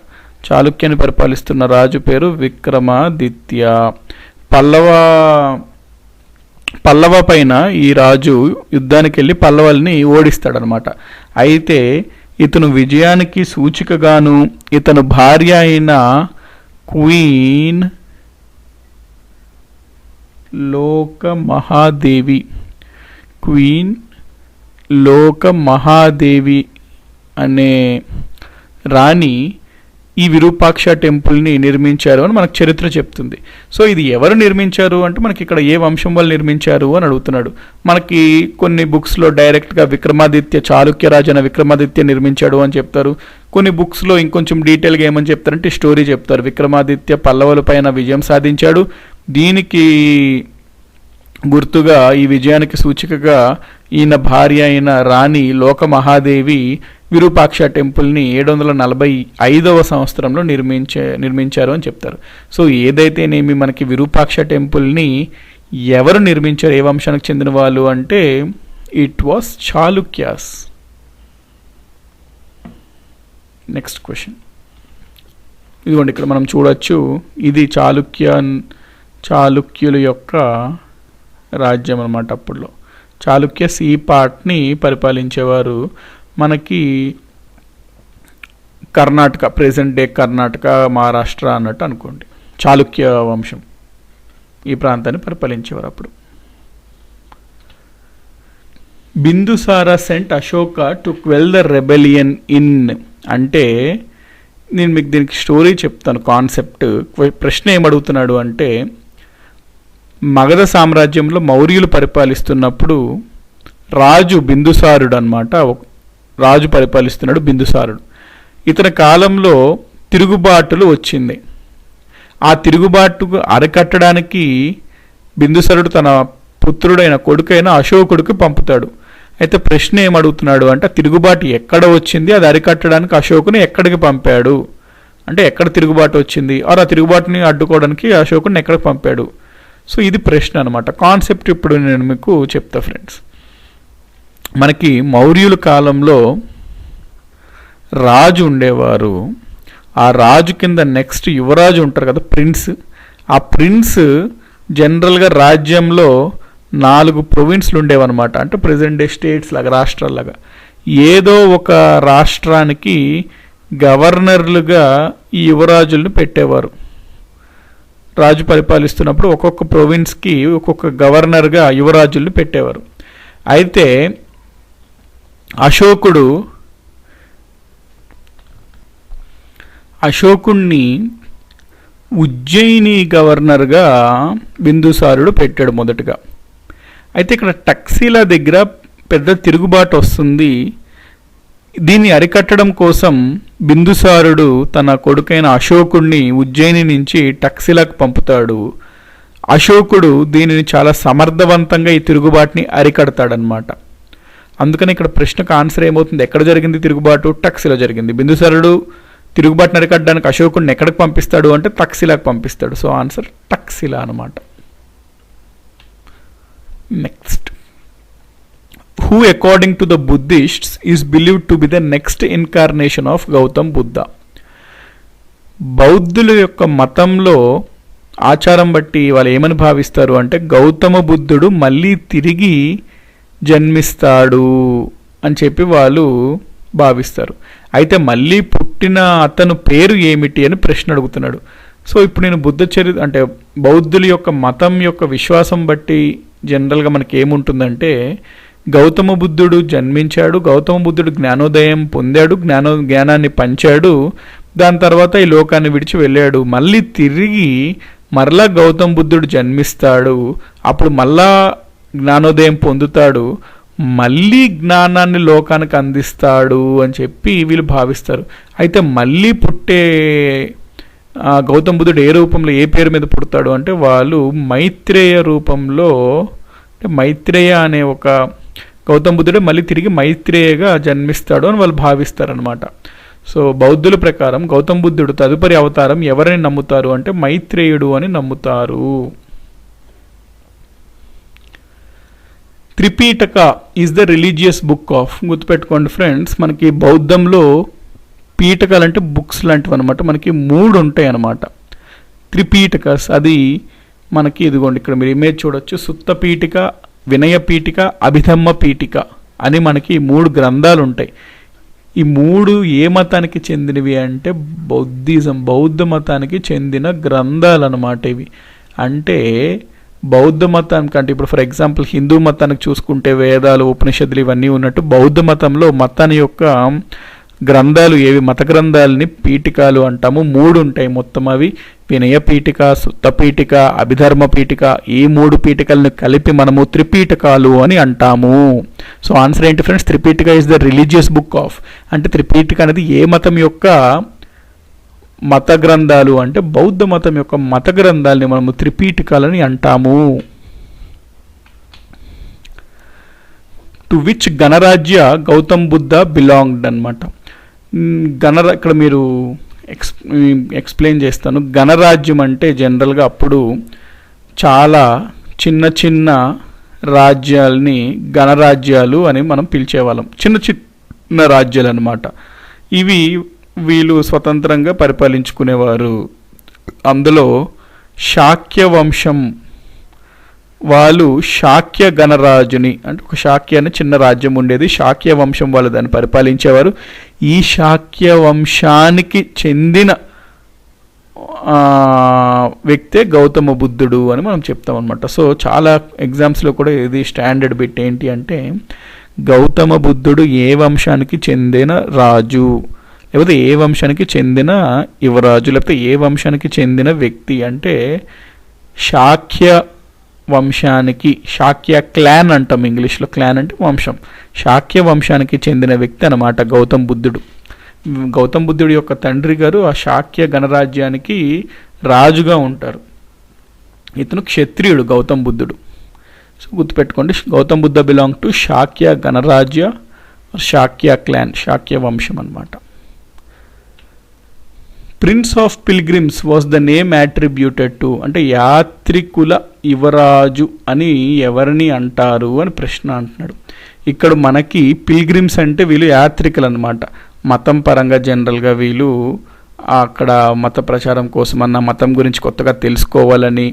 చాళుక్యాన్ని పరిపాలిస్తున్న రాజు పేరు విక్రమాదిత్య. పల్లవ పైన ఈ రాజు యుద్ధానికి వెళ్ళి పల్లవల్ని ఓడిస్తాడనమాట. అయితే ఇతను విజయానికి సూచికగాను ఇతను భార్య అయిన క్వీన్ లోక మహాదేవి అనే రాణి ఈ విరూపాక్ష టెంపుల్ని నిర్మించారు అని మనకు చరిత్ర చెప్తుంది. సో ఇది ఎవరు నిర్మించారు అంటే మనకి ఇక్కడ ఏ వంశం వాళ్ళు నిర్మించారు అని అడుగుతున్నాడు. మనకి కొన్ని బుక్స్లో డైరెక్ట్గా చాళుక్య రాజైన విక్రమాదిత్య నిర్మించాడు అని చెప్తారు. కొన్ని బుక్స్లో ఇంకొంచెం డీటెయిల్గా ఏమని చెప్తారంటే స్టోరీ చెప్తారు. విక్రమాదిత్య పల్లవుల పైన విజయం సాధించాడు, దీనికి గుర్తుగా ఈ విజయానికి సూచికగా ఈయన భార్య అయిన రాణి లోక మహాదేవి విరూపాక్ష టెంపుల్ని 745వ సంవత్సరంలో నిర్మించారు అని చెప్తారు. సో ఏదైతేనేమి మనకి విరూపాక్ష టెంపుల్ని ఎవరు నిర్మించారు, ఏ వంశానికి చెందిన వాళ్ళు అంటే it was Chalukyas. Next question ఇదిగోండి, ఇక్కడ మనం చూడొచ్చు, ఇది చాళుక్యుల యొక్క రాజ్యం అన్నమాట. అప్పుడులో చాళుక్యస్ ఈ పార్ట్ని పరిపాలించేవారు. మనకి కర్ణాటక, ప్రెసెంట్ డే కర్ణాటక, మహారాష్ట్ర అన్నట్టు అనుకోండి. చాళుక్య వంశం ఈ ప్రాంతాన్ని పరిపాలించేవారు అప్పుడు. Bindusara sent Ashoka to quell the rebellion in అంటే, నేను మీకు దీనికి స్టోరీ చెప్తాను, కాన్సెప్ట్. ప్రశ్న ఏమడుగుతున్నాడు అంటే, మగధ సామ్రాజ్యంలో మౌర్యులు పరిపాలిస్తున్నప్పుడు రాజు బిందుసారుడు అన్నమాట, రాజు పరిపాలిస్తున్నాడు బిందుసారుడు. ఇతని కాలంలో తిరుగుబాటులు వచ్చింది. ఆ తిరుగుబాటుకు అరికట్టడానికి బిందుసారుడు తన పుత్రుడైన కొడుకైన అశోకుడికి పంపుతాడు. అయితే ప్రశ్న ఏమడుగుతున్నాడు అంటే, తిరుగుబాటు ఎక్కడ వచ్చింది, అది అరికట్టడానికి అశోకుని ఎక్కడికి పంపాడు అంటే, ఎక్కడ తిరుగుబాటు వచ్చింది ఆ తిరుగుబాటుని అడ్డుకోవడానికి అశోకుని ఎక్కడికి పంపాడు. సో ఇది ప్రశ్న అనమాట. కాన్సెప్ట్ ఇప్పుడు నేను మీకు చెప్తా ఫ్రెండ్స్. మనకి మౌర్యుల కాలంలో రాజు ఉండేవారు. ఆ రాజు కింద నెక్స్ట్ యువరాజు ఉంటారు కదా, ప్రిన్స్. ఆ ప్రిన్స్ జనరల్గా రాజ్యంలో 4 ప్రొవిన్స్లు ఉండేవన్నమాట. అంటే ప్రెసెంట్ డే స్టేట్స్ లాగా, రాష్ట్రాల్లాగా. ఏదో ఒక రాష్ట్రానికి గవర్నర్లుగా ఈ యువరాజులను పెట్టేవారు. రాజు పరిపాలిస్తున్నప్పుడు ఒక్కొక్క ప్రొవిన్స్కి ఒక్కొక్క గవర్నర్గా యువరాజుల్ని పెట్టేవారు. అయితే అశోకుణ్ణి ఉజ్జయిని గవర్నర్గా బిందుసారుడు పెట్టాడు మొదటగా. అయితే ఇక్కడ టక్సిలా దగ్గర పెద్ద తిరుగుబాటు వస్తుంది. దీన్ని అరికట్టడం కోసం బిందుసారుడు తన కొడుకైన అశోకుడిని ఉజ్జయిని నుంచి టక్సిలాకు పంపుతాడు. అశోకుడు దీనిని చాలా సమర్థవంతంగా ఈ తిరుగుబాటుని అరికడతాడనమాట. అందుకని ఇక్కడ ప్రశ్నకు ఆన్సర్ ఏమవుతుంది, ఎక్కడ జరిగింది తిరుగుబాటు? టక్సిలా జరిగింది. బిందుసారుడు తిరుగుబాటుని అరికట్టడానికి అశోకుడిని ఎక్కడికి పంపిస్తాడు అంటే టక్సిలాకు పంపిస్తాడు. సో ఆన్సర్ టక్సిలా అనమాట. Next, who according to the Buddhists is believed to be the next incarnation of Gautam Buddha. బౌద్ధుల యొక్క మతంలో ఆచారం బట్టి వాళ్ళు ఏమని భావిస్తారు అంటే, గౌతమ బుద్ధుడు మళ్ళీ తిరిగి జన్మిస్తాడు అని చెప్పి వాళ్ళు భావిస్తారు. అయితే మళ్ళీ పుట్టిన అతను పేరు ఏమిటి అని ప్రశ్న అడుగుతున్నాడు. సో ఇప్పుడు నేను బౌద్ధుల యొక్క మతం యొక్క విశ్వాసం బట్టి జనరల్గా మనకి ఏముంటుందంటే, గౌతమ బుద్ధుడు జన్మించాడు, గౌతమ బుద్ధుడు జ్ఞానోదయం పొందాడు, జ్ఞానాన్ని పంచాడు, దాని తర్వాత ఈ లోకాన్ని విడిచి వెళ్ళాడు, మళ్ళీ తిరిగి మరలా గౌతమ బుద్ధుడు జన్మిస్తాడు, అప్పుడు మళ్ళా జ్ఞానోదయం పొందుతాడు, మళ్ళీ జ్ఞానాన్ని లోకానికి అందిస్తాడు అని చెప్పి వీళ్ళు భావిస్తారు. అయితే మళ్ళీ పుట్టే గౌతమ బుద్ధుడు ఏ రూపంలో, ఏ పేరు మీద పుడతాడు అంటే, వాళ్ళు మైత్రేయ రూపంలో, మైత్రేయ అనే ఒక గౌతమ బుద్ధుడే మళ్ళీ తిరిగి మైత్రేయగా జన్మిస్తాడు అని వాళ్ళు భావిస్తారనమాట. సో బౌద్ధుల ప్రకారం గౌతమ బుద్ధుడు తదుపరి అవతారం ఎవరిని నమ్ముతారు అంటే మైత్రేయుడు అని నమ్ముతారు. Tripitaka is the religious book of, గుర్తుపెట్టుకోండి ఫ్రెండ్స్, మనకి బౌద్ధంలో పీఠకాలు అంటే బుక్స్ లాంటివి అనమాట. మనకి 3 ఉంటాయి అన్నమాట త్రిపీటకస్. అది మనకి ఇదిగోండి ఇక్కడ మీరు ఇమేజ్ చూడొచ్చు, సుత్త పీఠిక, వినయ పీఠిక, అభిధమ్మ పీఠిక అని మనకి 3 గ్రంథాలు ఉంటాయి. ఈ మూడు ఏ మతానికి చెందినవి అంటే బౌద్ధ మతానికి చెందిన గ్రంథాలు అన్నమాట ఇవి. అంటే బౌద్ధ మతానికి అంటే ఇప్పుడు ఫర్ ఎగ్జాంపుల్ హిందూ మతానికి చూసుకుంటే వేదాలు, ఉపనిషత్తులు ఇవన్నీ ఉన్నట్టు బౌద్ధ మతంలో మతాన్ని యొక్క గ్రంథాలు ఏవి, మత గ్రంథాలని పీఠికాలు అంటాము. 3 ఉంటాయి మొత్తం. అవి వినయ పీఠిక, సుత్త పీఠిక, అభిధర్మ పీఠిక. ఈ 3 పీఠికలను కలిపి మనము త్రిపీఠకాలు అని అంటాము. సో ఆన్సర్ ఏంటి friends? Tripitaka is the religious book of. అంటే త్రిపీఠిక అనేది ఏ మతం యొక్క మత గ్రంథాలు అంటే బౌద్ధ మతం యొక్క మత గ్రంథాలని మనము త్రిపీఠికాలని అంటాము. టు విచ్ గణరాజ్య గౌతమ్ బుద్ధ బిలాంగ్డ్ అనమాట. ఇక్కడ మీరు ఎక్స్ప్లెయిన్ చేస్తాను. గణరాజ్యం అంటే జనరల్గా అప్పుడు చాలా చిన్న చిన్న రాజ్యాలని గణరాజ్యాలు అని మనం పిలిచేవాళ్ళం. చిన్న చిన్న రాజ్యాలు అనమాట. వీళ్ళు స్వతంత్రంగా పరిపాలించుకునేవారు. అందులో శాక్య వంశం వాళ్ళు శాక్య గణరాజుని అంటే ఒక శాక్య అనే చిన్న రాజ్యం ఉండేది. శాక్య వంశం వాళ్ళు దాన్ని పరిపాలించేవారు. ఈ శాక్య వంశానికి చెందిన వ్యక్తే గౌతమ బుద్ధుడు అని మనం చెప్తాం అనమాట. సో చాలా ఎగ్జామ్స్లో కూడా ఇది స్టాండర్డ్ బిట్ ఏంటి అంటే గౌతమ బుద్ధుడు ఏ వంశానికి చెందిన రాజు, లేకపోతే ఏ వంశానికి చెందిన యువరాజు, లేకపోతే ఏ వంశానికి చెందిన వ్యక్తి అంటే శాక్య వంశానికి, శాక్య క్లాన్ అంటాం ఇంగ్లీష్లో. క్లాన్ అంటే వంశం. శాక్య వంశానికి చెందిన వ్యక్తి అన్నమాట గౌతమ్ బుద్ధుడు. గౌతమ్ బుద్ధుడి యొక్క తండ్రి గారు ఆ శాక్య గణరాజ్యానికి రాజుగా ఉంటారు. ఇతను క్షత్రియుడు గౌతమ్ బుద్ధుడు. సో గుర్తుపెట్టుకోండి, Gautam Buddha belong to Shakya ganarajya, Shakya clan, Shakya వంశం అన్నమాట. Prince of pilgrims was the name attributed to అంటే యాత్రికుల యువరాజు అని ఎవరిని అంటారు అని ప్రశ్న అంటున్నాడు. ఇక్కడ మనకి పిల్గ్రిమ్స్ అంటే వీళ్ళు యాత్రికులు అనమాట. మతం పరంగా జనరల్గా వీళ్ళు అక్కడ మత ప్రచారం కోసమన్నా మతం గురించి కొత్తగా తెలుసుకోవాలని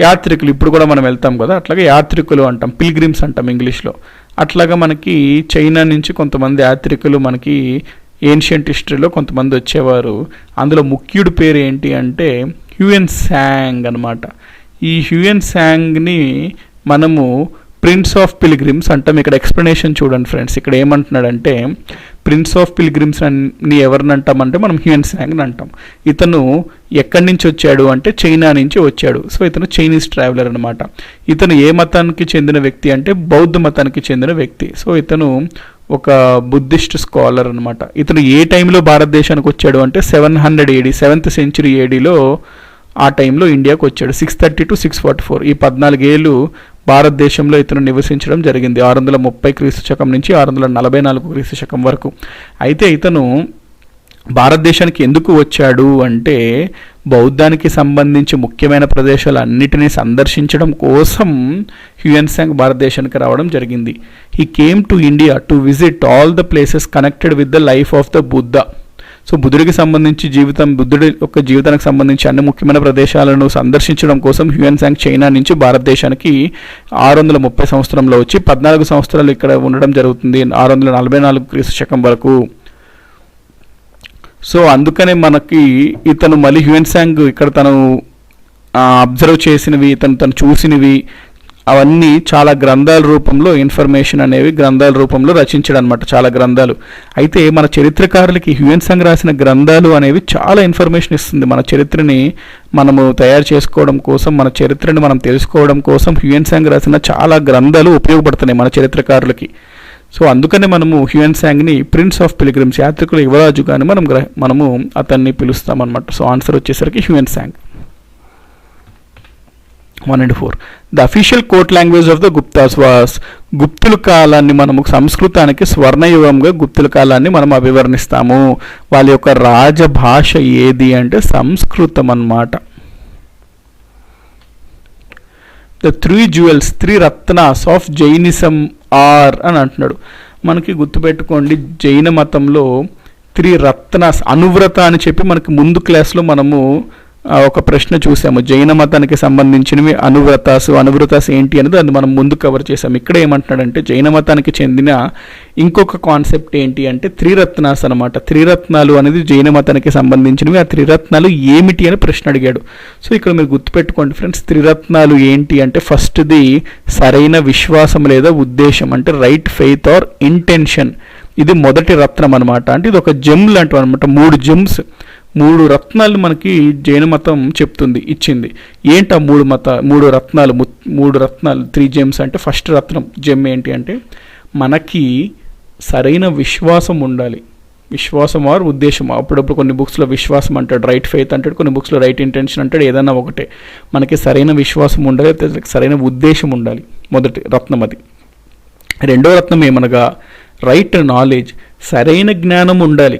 యాత్రికులు, ఇప్పుడు కూడా మనం వెళ్తాం కదా, అట్లాగే యాత్రికులు అంటాం, పిల్గ్రిమ్స్ అంటాం ఇంగ్లీష్లో. అట్లాగా మనకి చైనా నుంచి కొంతమంది యాత్రికులు మనకి ఏన్షియంట్ హిస్టరీలో కొంతమంది వచ్చేవారు. అందులో ముఖ్యుడి పేరు ఏంటి అంటే హ్యూయన్ సాంగ్ అనమాట. ఈ హ్యూయన్ సాంగ్ని మనము ప్రిన్స్ ఆఫ్ పిల్గ్రిమ్స్ అంటాం. ఇక్కడ ఎక్స్ప్లెనేషన్ చూడండి ఫ్రెండ్స్. ఇక్కడ ఏమంటున్నాడంటే ప్రిన్స్ ఆఫ్ పిల్గ్రిమ్స్ అని ఎవరిని అంటామంటే మనం హ్యూయన్ సాంగ్ని అంటాం. ఇతను ఎక్కడి నుంచి వచ్చాడు అంటే చైనా నుంచి వచ్చాడు. సో ఇతను చైనీస్ ట్రావెలర్ అనమాట. ఇతను ఏ మతానికి చెందిన వ్యక్తి అంటే బౌద్ధ మతానికి చెందిన వ్యక్తి. సో ఇతను ఒక బుద్ధిస్ట్ స్కాలర్ అనమాట. ఇతను ఏ టైంలో భారతదేశానికి వచ్చాడు అంటే 700 AD, 7th century ADలో ఆ టైంలో ఇండియాకు వచ్చాడు. 630 to 644 ఈ 14 ఏళ్ళు భారతదేశంలో ఇతను నివసించడం జరిగింది. 630 క్రీస్తు శకం నుంచి 644 క్రీస్తు శకం వరకు. అయితే ఇతను భారతదేశానికి ఎందుకు వచ్చాడు అంటే బౌద్ధానికి సంబంధించి ముఖ్యమైన ప్రదేశాలు అన్నిటినీ సందర్శించడం కోసం హ్యూయన్ సాంగ్ భారతదేశానికి రావడం జరిగింది. He came to India to visit all the places connected with the life of the Buddha. So బుద్ధుడికి సంబంధించి బుద్ధుడి యొక్క జీవితానికి సంబంధించి అన్ని ముఖ్యమైన ప్రదేశాలను సందర్శించడం కోసం హ్యూయన్ సాంగ్ చైనా నుంచి భారతదేశానికి 630 సంవత్సరంలో వచ్చి 14 సంవత్సరాలు ఇక్కడ ఉండడం జరుగుతుంది, 644 క్రీస్తు శకం వరకు. సో అందుకనే మనకి ఇతను మళ్ళీ హ్యూయన్ సాంగ్ ఇక్కడ తను అబ్జర్వ్ చేసినవి, తను చూసినవి అవన్నీ చాలా గ్రంథాల రూపంలో ఇన్ఫర్మేషన్ అనేవి గ్రంథాల రూపంలో రచించడం అనమాట, చాలా గ్రంథాలు. అయితే మన చరిత్రకారులకి హ్యూయన్ సాంగ్ రాసిన గ్రంథాలు అనేవి చాలా ఇన్ఫర్మేషన్ ఇస్తుంది. మన చరిత్రని మనము తయారు చేసుకోవడం కోసం, మన చరిత్రని మనం తెలుసుకోవడం కోసం హ్యూయన్ సాంగ్ రాసిన చాలా గ్రంథాలు ఉపయోగపడుతున్నాయి మన చరిత్రకారులకి. సో అందుకనే మనము హ్యూయన్ సాంగ్ని ప్రిన్స్ ఆఫ్ పిల్గ్రిమ్స్, యాత్రికుల యువరాజుగాని మనము అతన్ని పిలుస్తామన్నమాట. సో ఆన్సర్ వచ్చేసరికి Hiuen Tsang. 1 and 4. The official court language of the Guptas was. గుప్తుల కాలాన్ని మనము సంస్కృతానికి స్వర్ణయుగంగా గుప్తుల కాలాన్ని మనం అభివర్ణిస్తాము. వాళ్ళ యొక్క రాజభాష ఏది అంటే సంస్కృతం అన్నమాట. ద 3 jewels, 3 రత్నాస్ ఆఫ్ జైనిజం ఆర్ అని అంటున్నాడు. మనకి గుర్తుపెట్టుకోండి, జైన మతంలో 3 రత్నాస్ అనువ్రత అని చెప్పి మనకి ముందు క్లాస్లో మనము ఒక ప్రశ్న చూసాము, జైన మతానికి సంబంధించినవి అనువ్రతాస్ ఏంటి అనేది అది మనం ముందు కవర్ చేసాము. ఇక్కడ ఏమంటున్నాడంటే జైన మతానికి చెందిన ఇంకొక కాన్సెప్ట్ ఏంటి అంటే త్రిరత్నాస్ అనమాట. త్రిరత్నాలు అనేది జైన మతానికి సంబంధించినవి. ఆ త్రిరత్నాలు ఏమిటి అని ప్రశ్న అడిగాడు. సో ఇక్కడ మీరు గుర్తుపెట్టుకోండి ఫ్రెండ్స్, త్రిరత్నాలు ఏంటి అంటే ఫస్ట్ది సరైన విశ్వాసం లేదా ఉద్దేశం, అంటే రైట్ ఫెయిత్ ఆర్ ఇంటెన్షన్. ఇది మొదటి రత్నం అనమాట. అంటే ఇది ఒక జెమ్ లాంటివి అనమాట. 3 రత్నాలు మనకి జైన మతం చెప్తుంది, ఇచ్చింది. ఏంటి ఆ 3 రత్నాలు? 3 జెమ్స్ అంటే ఫస్ట్ రత్నం జెమ్ ఏంటి అంటే మనకి సరైన విశ్వాసం ఉండాలి. విశ్వాసం ఆర్ ఉద్దేశం. అప్పుడప్పుడు కొన్ని బుక్స్లో విశ్వాసం అంటాడు, రైట్ ఫెయిత్ అంటాడు, కొన్ని బుక్స్లో రైట్ ఇంటెన్షన్ అంటాడు. ఏదైనా ఒకటే, మనకి సరైన విశ్వాసం ఉండాలి, సరైన ఉద్దేశం ఉండాలి. మొదటి రత్నం అది. రెండో రత్నం ఏమనగా రైట్ నాలెడ్జ్, సరైన జ్ఞానం ఉండాలి.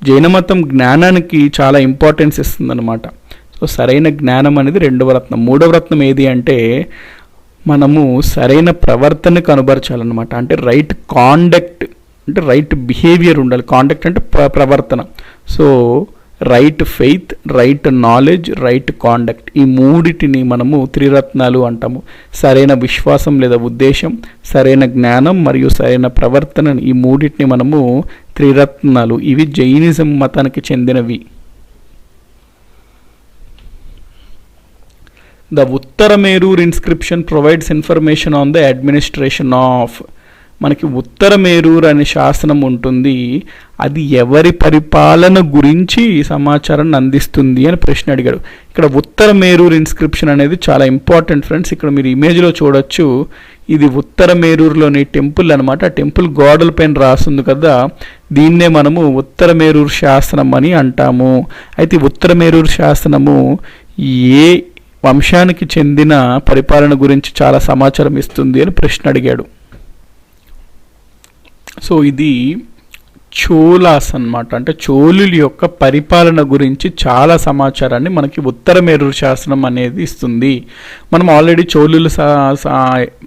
జైన మతం జ్ఞానానికి చాలా ఇంపార్టెన్స్ ఇస్తుందన్నమాట. సో సరైన జ్ఞానం అనేది రెండవ రత్నం. మూడవ రత్నం ఏది అంటే మనము సరైన ప్రవర్తన కనబరచాలన్నమాట. అంటే రైట్ కాండక్ట్, అంటే రైట్ బిహేవియర్ ఉండాలి. కాండక్ట్ అంటే ప్రవర్తన. So right faith, right knowledge, right conduct, ఈ మూడిటిని మనము త్రిరత్నాలు అంటాము. సరైన విశ్వాసం లేదా ఉద్దేశం, సరైన జ్ఞానం మరియు సరైన ప్రవర్తన, ఈ మూడిటిని మనము త్రిరత్నాలు. ఇవి జైనిజం మతానికి చెందినవి. The Uttaramerur inscription provides information on the administration of. మనకి ఉత్తరమేరూర్ అనే శాసనం ఉంటుంది, అది ఎవరి పరిపాలన గురించి సమాచారాన్ని అందిస్తుంది అని ప్రశ్న అడిగాడు. ఇక్కడ ఉత్తరమేరూర్ ఇన్స్క్రిప్షన్ అనేది చాలా ఇంపార్టెంట్ ఫ్రెండ్స్. ఇక్కడ మీరు ఇమేజ్లో చూడొచ్చు, ఇది ఉత్తరమేరూరులోని టెంపుల్ అనమాట. ఆ టెంపుల్ గోడలపైన రాస్తుంది కదా, దీన్నే మనము ఉత్తరమేరూర్ శాసనం అని అంటాము. అయితే ఉత్తరమేరూర్ శాసనము ఏ వంశానికి చెందిన పరిపాలన గురించి చాలా సమాచారం ఇస్తుంది అని ప్రశ్న అడిగాడు. సో ఇది చోళాస్ అన్నమాట. అంటే చోళుల యొక్క పరిపాలన గురించి చాలా సమాచారాన్ని మనకి ఉత్తరమేరూర్ శాసనం అనేది ఇస్తుంది. మనం ఆల్రెడీ చోళుల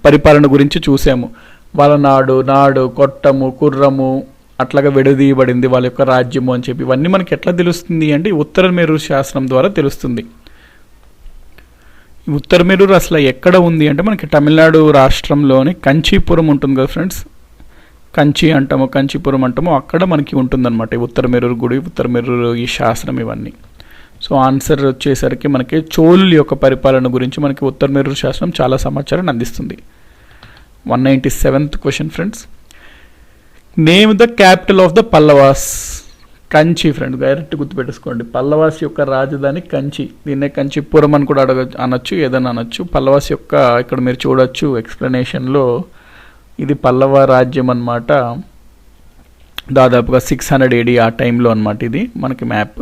పరిపాలన గురించి చూసాము. వాళ్ళ నాడు కొట్టము, కుర్రము అట్లాగా విడదీయబడింది వాళ్ళ యొక్క రాజ్యము అని చెప్పి. ఇవన్నీ మనకి ఎట్లా తెలుస్తుంది అంటే ఉత్తరమేరూర్ శాసనం ద్వారా తెలుస్తుంది. ఉత్తరమేరూర్ అసలు ఎక్కడ ఉంది అంటే మనకి తమిళనాడు రాష్ట్రంలోని కంచీపురం ఉంటుంది కదా ఫ్రెండ్స్, కంచి అంటాము, కంచీపురం అంటాము, అక్కడ మనకి ఉంటుందన్నమాట ఈ ఉత్తరమేరూర్ గుడి, ఉత్తరమేరూర్ ఈ శాసనం ఇవన్నీ. సో ఆన్సర్ వచ్చేసరికి మనకి చోళుల యొక్క పరిపాలన గురించి మనకి ఉత్తరమేరూర్ శాసనం చాలా సమాచారాన్ని అందిస్తుంది. 197th question friends, name the capital of the Pallavas. Kanchi friends, direct గుర్తుపెట్టేసుకోండి. పల్లవాస్ యొక్క రాజధాని కంచి. దీన్నే కంచీపురం అని కూడా అనొచ్చు, ఏదైనా అనొచ్చు. పల్లవాస్ యొక్క ఇక్కడ మీరు చూడొచ్చు ఎక్స్ప్లెనేషన్లో, ఇది పల్లవ రాజ్యం అన్నమాట. దాదాపుగా 600 AD ఆ టైంలో అనమాట ఇది మనకి మ్యాప్.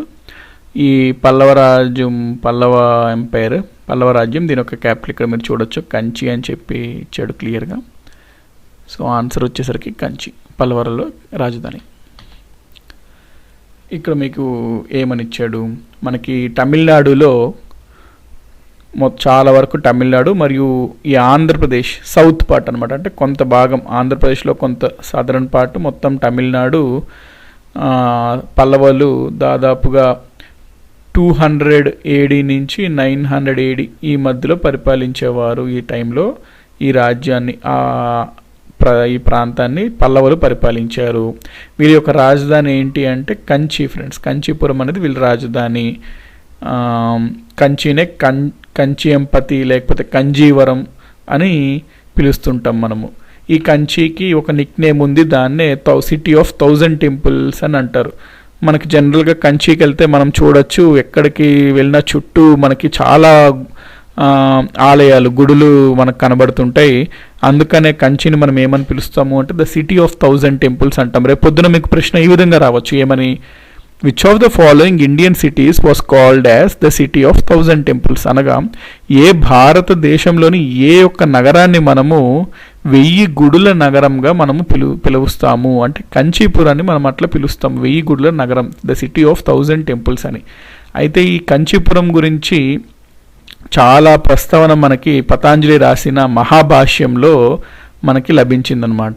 ఈ పల్లవ ఎంపైర్, పల్లవ రాజ్యం, దీని యొక్క క్యాపిటల్ ఇక్కడ మీరు చూడొచ్చు కంచి అని చెప్పి ఇచ్చాడు క్లియర్గా. సో ఆన్సర్ వచ్చేసరికి కంచి, పల్లవరలో రాజధాని. ఇక్కడ మీకు ఏమని ఇచ్చాడు, మనకి తమిళనాడులో చాలా వరకు తమిళనాడు మరియు ఈ ఆంధ్రప్రదేశ్ సౌత్ పార్ట్ అనమాట. అంటే కొంత భాగం ఆంధ్రప్రదేశ్లో, కొంత సదరన్ పార్ట్ మొత్తం తమిళనాడు. పల్లవులు దాదాపుగా 200 AD నుంచి 900 AD ఈ మధ్యలో పరిపాలించేవారు. ఈ టైంలో ఈ రాజ్యాన్ని, ఈ ప్రాంతాన్ని పల్లవులు పరిపాలించారు. వీళ్ళ యొక్క రాజధాని ఏంటి అంటే కంచి ఫ్రెండ్స్. కంచీపురం అనేది వీళ్ళ రాజధాని. కంచినే కంచియంపతి లేకపోతే కంజీవరం అని పిలుస్తుంటాం మనము. ఈ కంచికి ఒక నిక్ నేమ్ ఉంది, దాన్నే సిటీ ఆఫ్ 1000 టెంపుల్స్ అని అంటారు. మనకి జనరల్గా కంచికి వెళ్తే మనం చూడొచ్చు, ఎక్కడికి వెళ్ళినా చుట్టూ మనకి చాలా ఆలయాలు, గుడులు మనకు కనబడుతుంటాయి. అందుకనే కంచిని మనం ఏమని పిలుస్తాము అంటే ద సిటీ ఆఫ్ 1000 టెంపుల్స్ అంటాం. రేపు పొద్దున మీకు ప్రశ్న ఈ విధంగా రావచ్చు, ఏమని, which of the following Indian cities was called as the city of 1000 temples. అనగా ఏ భారతదేశంలోని ఏ ఒక్క నగరాన్ని మనము 1000 గుడుల నగరంగా మనము పిలుస్తాము అంటే కంచీపురాన్ని మనం అట్లా పిలుస్తాం, 1000 గుడుల నగరం, ద సిటీ ఆఫ్ 1000 టెంపుల్స్ అని. అయితే ఈ కంచీపురం గురించి చాలా ప్రస్తావన మనకి పతాంజలి రాసిన మహాభాష్యంలో మనకి లభించిందనమాట.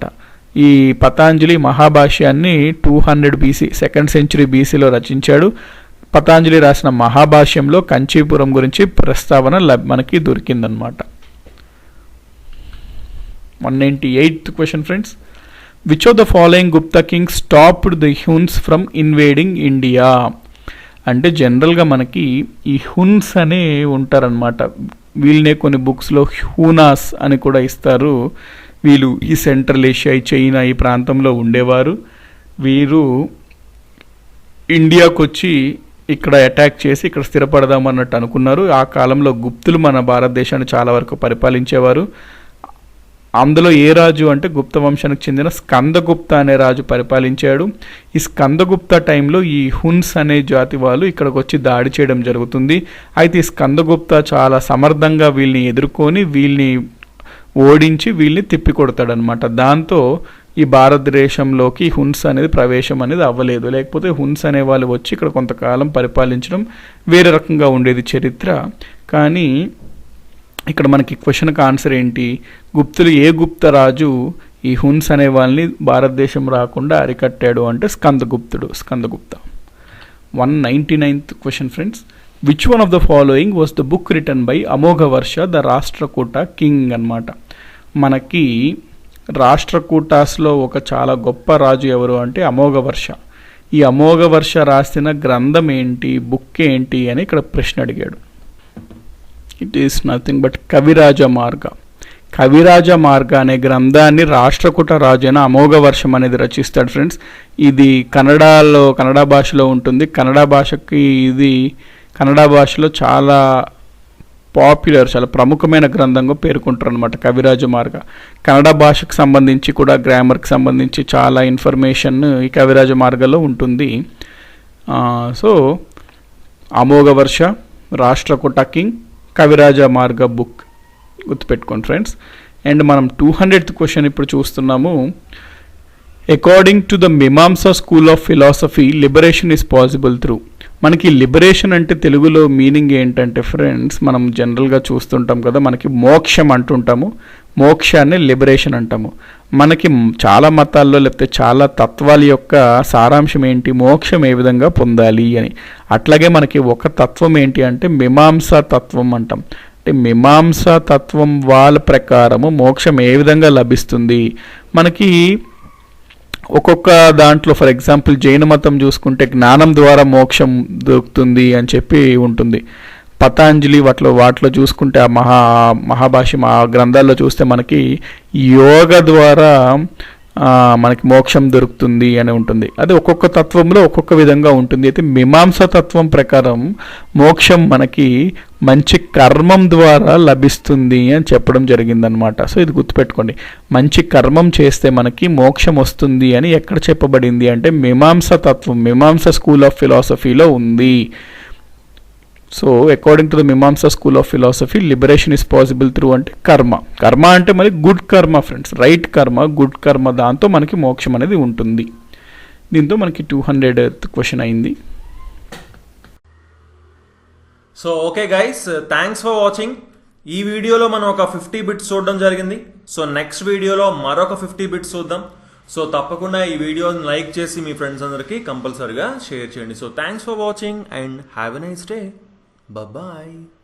ఈ పతాంజలి మహాభాష్యాన్ని 200 BC, 2nd century BCలో రచించాడు. పతాంజలి రాసిన మహాభాష్యంలో కంచీపురం గురించి ప్రస్తావన మనకి దొరికిందనమాట. 198th question friends. Which of the following Gupta king stopped the Huns from invading India? అంటే జనరల్గా మనకి ఈ హున్స్ అనే ఉంటారనమాట. వీళ్ళనే కొన్ని బుక్స్లో హ్యూనాస్ అని కూడా ఇస్తారు. వీళ్ళు ఈ సెంట్రల్ ఏషియా, ఈ చైనా ఈ ప్రాంతంలో ఉండేవారు. వీరు ఇండియాకు వచ్చి ఇక్కడ అటాక్ చేసి ఇక్కడ స్థిరపడదామన్నట్టు అనుకున్నారు. ఆ కాలంలో గుప్తులు మన భారతదేశాన్ని చాలా వరకు పరిపాలించేవారు. అందులో ఏ రాజు అంటే గుప్త వంశానికి చెందిన స్కందగుప్త అనే రాజు పరిపాలించాడు. ఈ స్కందగుప్త టైంలో ఈ హున్స్ అనే జాతి వాళ్ళు ఇక్కడికి వచ్చి దాడి చేయడం జరుగుతుంది. అయితే ఈ స్కందగుప్త చాలా సమర్థంగా వీళ్ళని ఎదుర్కొని వీళ్ళని ఓడించి వీళ్ళని తిప్పికొడతాడనమాట. దాంతో ఈ భారతదేశంలోకి హున్స్ అనేది ప్రవేశం అనేది అవ్వలేదు. లేకపోతే హున్స్ అనే వాళ్ళు వచ్చి ఇక్కడ కొంతకాలం పరిపాలించడం వేరే రకంగా ఉండేది చరిత్ర. కానీ ఇక్కడ మనకి క్వశ్చన్కి ఆన్సర్ ఏంటి? గుప్తులు ఏ గుప్త రాజు ఈ హున్స్ అనే వాళ్ళని భారతదేశం రాకుండా అరికట్టాడు అంటే Skandagupta. 199th question friends. Which one of the following was the book written by Amoghavarsha the Rashtrakuta king అనమాట. మనకి రాష్ట్రకూటాస్లో ఒక చాలా గొప్ప రాజు ఎవరు అంటే అమోఘవర్ష. ఈ అమోఘవర్ష రాసిన గ్రంథం ఏంటి, బుక్ ఏంటి అని ఇక్కడ ప్రశ్న అడిగాడు. ఇట్ ఈస్ నథింగ్ బట్ కవిరాజ మార్గ అనే గ్రంథాన్ని రాష్ట్రకూట రాజు అయిన అమోఘవర్షం అనేది రచిస్తాడు ఫ్రెండ్స్. ఇది కన్నడ భాషలో ఉంటుంది. కన్నడ భాషలో చాలా పాపులర్, చాలా ప్రముఖమైన గ్రంథంగా పేర్కొంటారు అనమాట కవిరాజ మార్గ. కన్నడ భాషకు సంబంధించి కూడా గ్రామర్కి సంబంధించి చాలా ఇన్ఫర్మేషన్ ఈ కవిరాజ మార్గలో ఉంటుంది. సో అమోఘవర్ష, రాష్ట్రకూట కింగ్, కవిరాజ మార్గ బుక్ గుర్తుపెట్టుకోండి ఫ్రెండ్స్. అండ్ మనం 200th క్వశ్చన్ ఇప్పుడు చూస్తున్నాము. According to the Mimamsa school of philosophy liberation is possible through. మనకి లిబరేషన్ అంటే తెలుగులో మీనింగ్ ఏంటంటే ఫ్రెండ్స్, మనం జనరల్గా చూస్తుంటాం కదా, మనకి మోక్షం అంటుంటాము, మోక్షాన్ని లిబరేషన్ అంటాము. మనకి చాలా మతాల్లో లేకపోతే చాలా తత్వాల యొక్క సారాంశం ఏంటి, మోక్షం ఏ విధంగా పొందాలి అని. అట్లాగే మనకి ఒక తత్వం ఏంటి అంటే మీమాంసా తత్వం అంటాం. అంటే మీమాంసా తత్వం వాళ్ళ ప్రకారము మోక్షం ఏ విధంగా లభిస్తుంది. మనకి ఒక్కొక్క దాంట్లో ఫర్ ఎగ్జాంపుల్ జైన మతం చూసుకుంటే జ్ఞానం ద్వారా మోక్షం దొరుకుతుంది అని చెప్పి ఉంటుంది. పతాంజలి వాటిలో చూసుకుంటే ఆ మహాభాష్యం ఆ గ్రంథాల్లో చూస్తే మనకి యోగ ద్వారా మనకి మోక్షం దొరుకుతుంది అని ఉంటుంది. అది ఒక్కొక్క తత్వంలో ఒక్కొక్క విధంగా ఉంటుంది. అయితే మీమాంసా తత్వం ప్రకారం మోక్షం మనకి మంచి కర్మం ద్వారా లభిస్తుంది అని చెప్పడం జరిగిందనమాట. సో ఇది గుర్తుపెట్టుకోండి, మంచి కర్మం చేస్తే మనకి మోక్షం వస్తుంది అని ఎక్కడ చెప్పబడింది అంటే మీమాంసా తత్వం, మీమాంసా స్కూల్ ఆఫ్ ఫిలాసఫీలో ఉంది. So according to the Mimamsa school of philosophy liberation is possible through అంటే కర్మ అంటే మరి గుడ్ కర్మ ఫ్రెండ్స్, రైట్ కర్మ, గుడ్ కర్మ, దాంతో మనకి మోక్షం అనేది ఉంటుంది. దీంతో మనకి 200th క్వశ్చన్ అయింది. So okay guys, thanks for watching. ఈ వీడియోలో మనం ఒక 50 బిట్స్ చూడడం జరిగింది. సో నెక్స్ట్ వీడియోలో మరొక 50 బిట్స్ చూద్దాం. సో తప్పకుండా ఈ వీడియోని లైక్ చేసి మీ ఫ్రెండ్స్ అందరికీ కంపల్సరీగా షేర్ చేయండి. So thanks for watching and have a nice day. Bye-bye.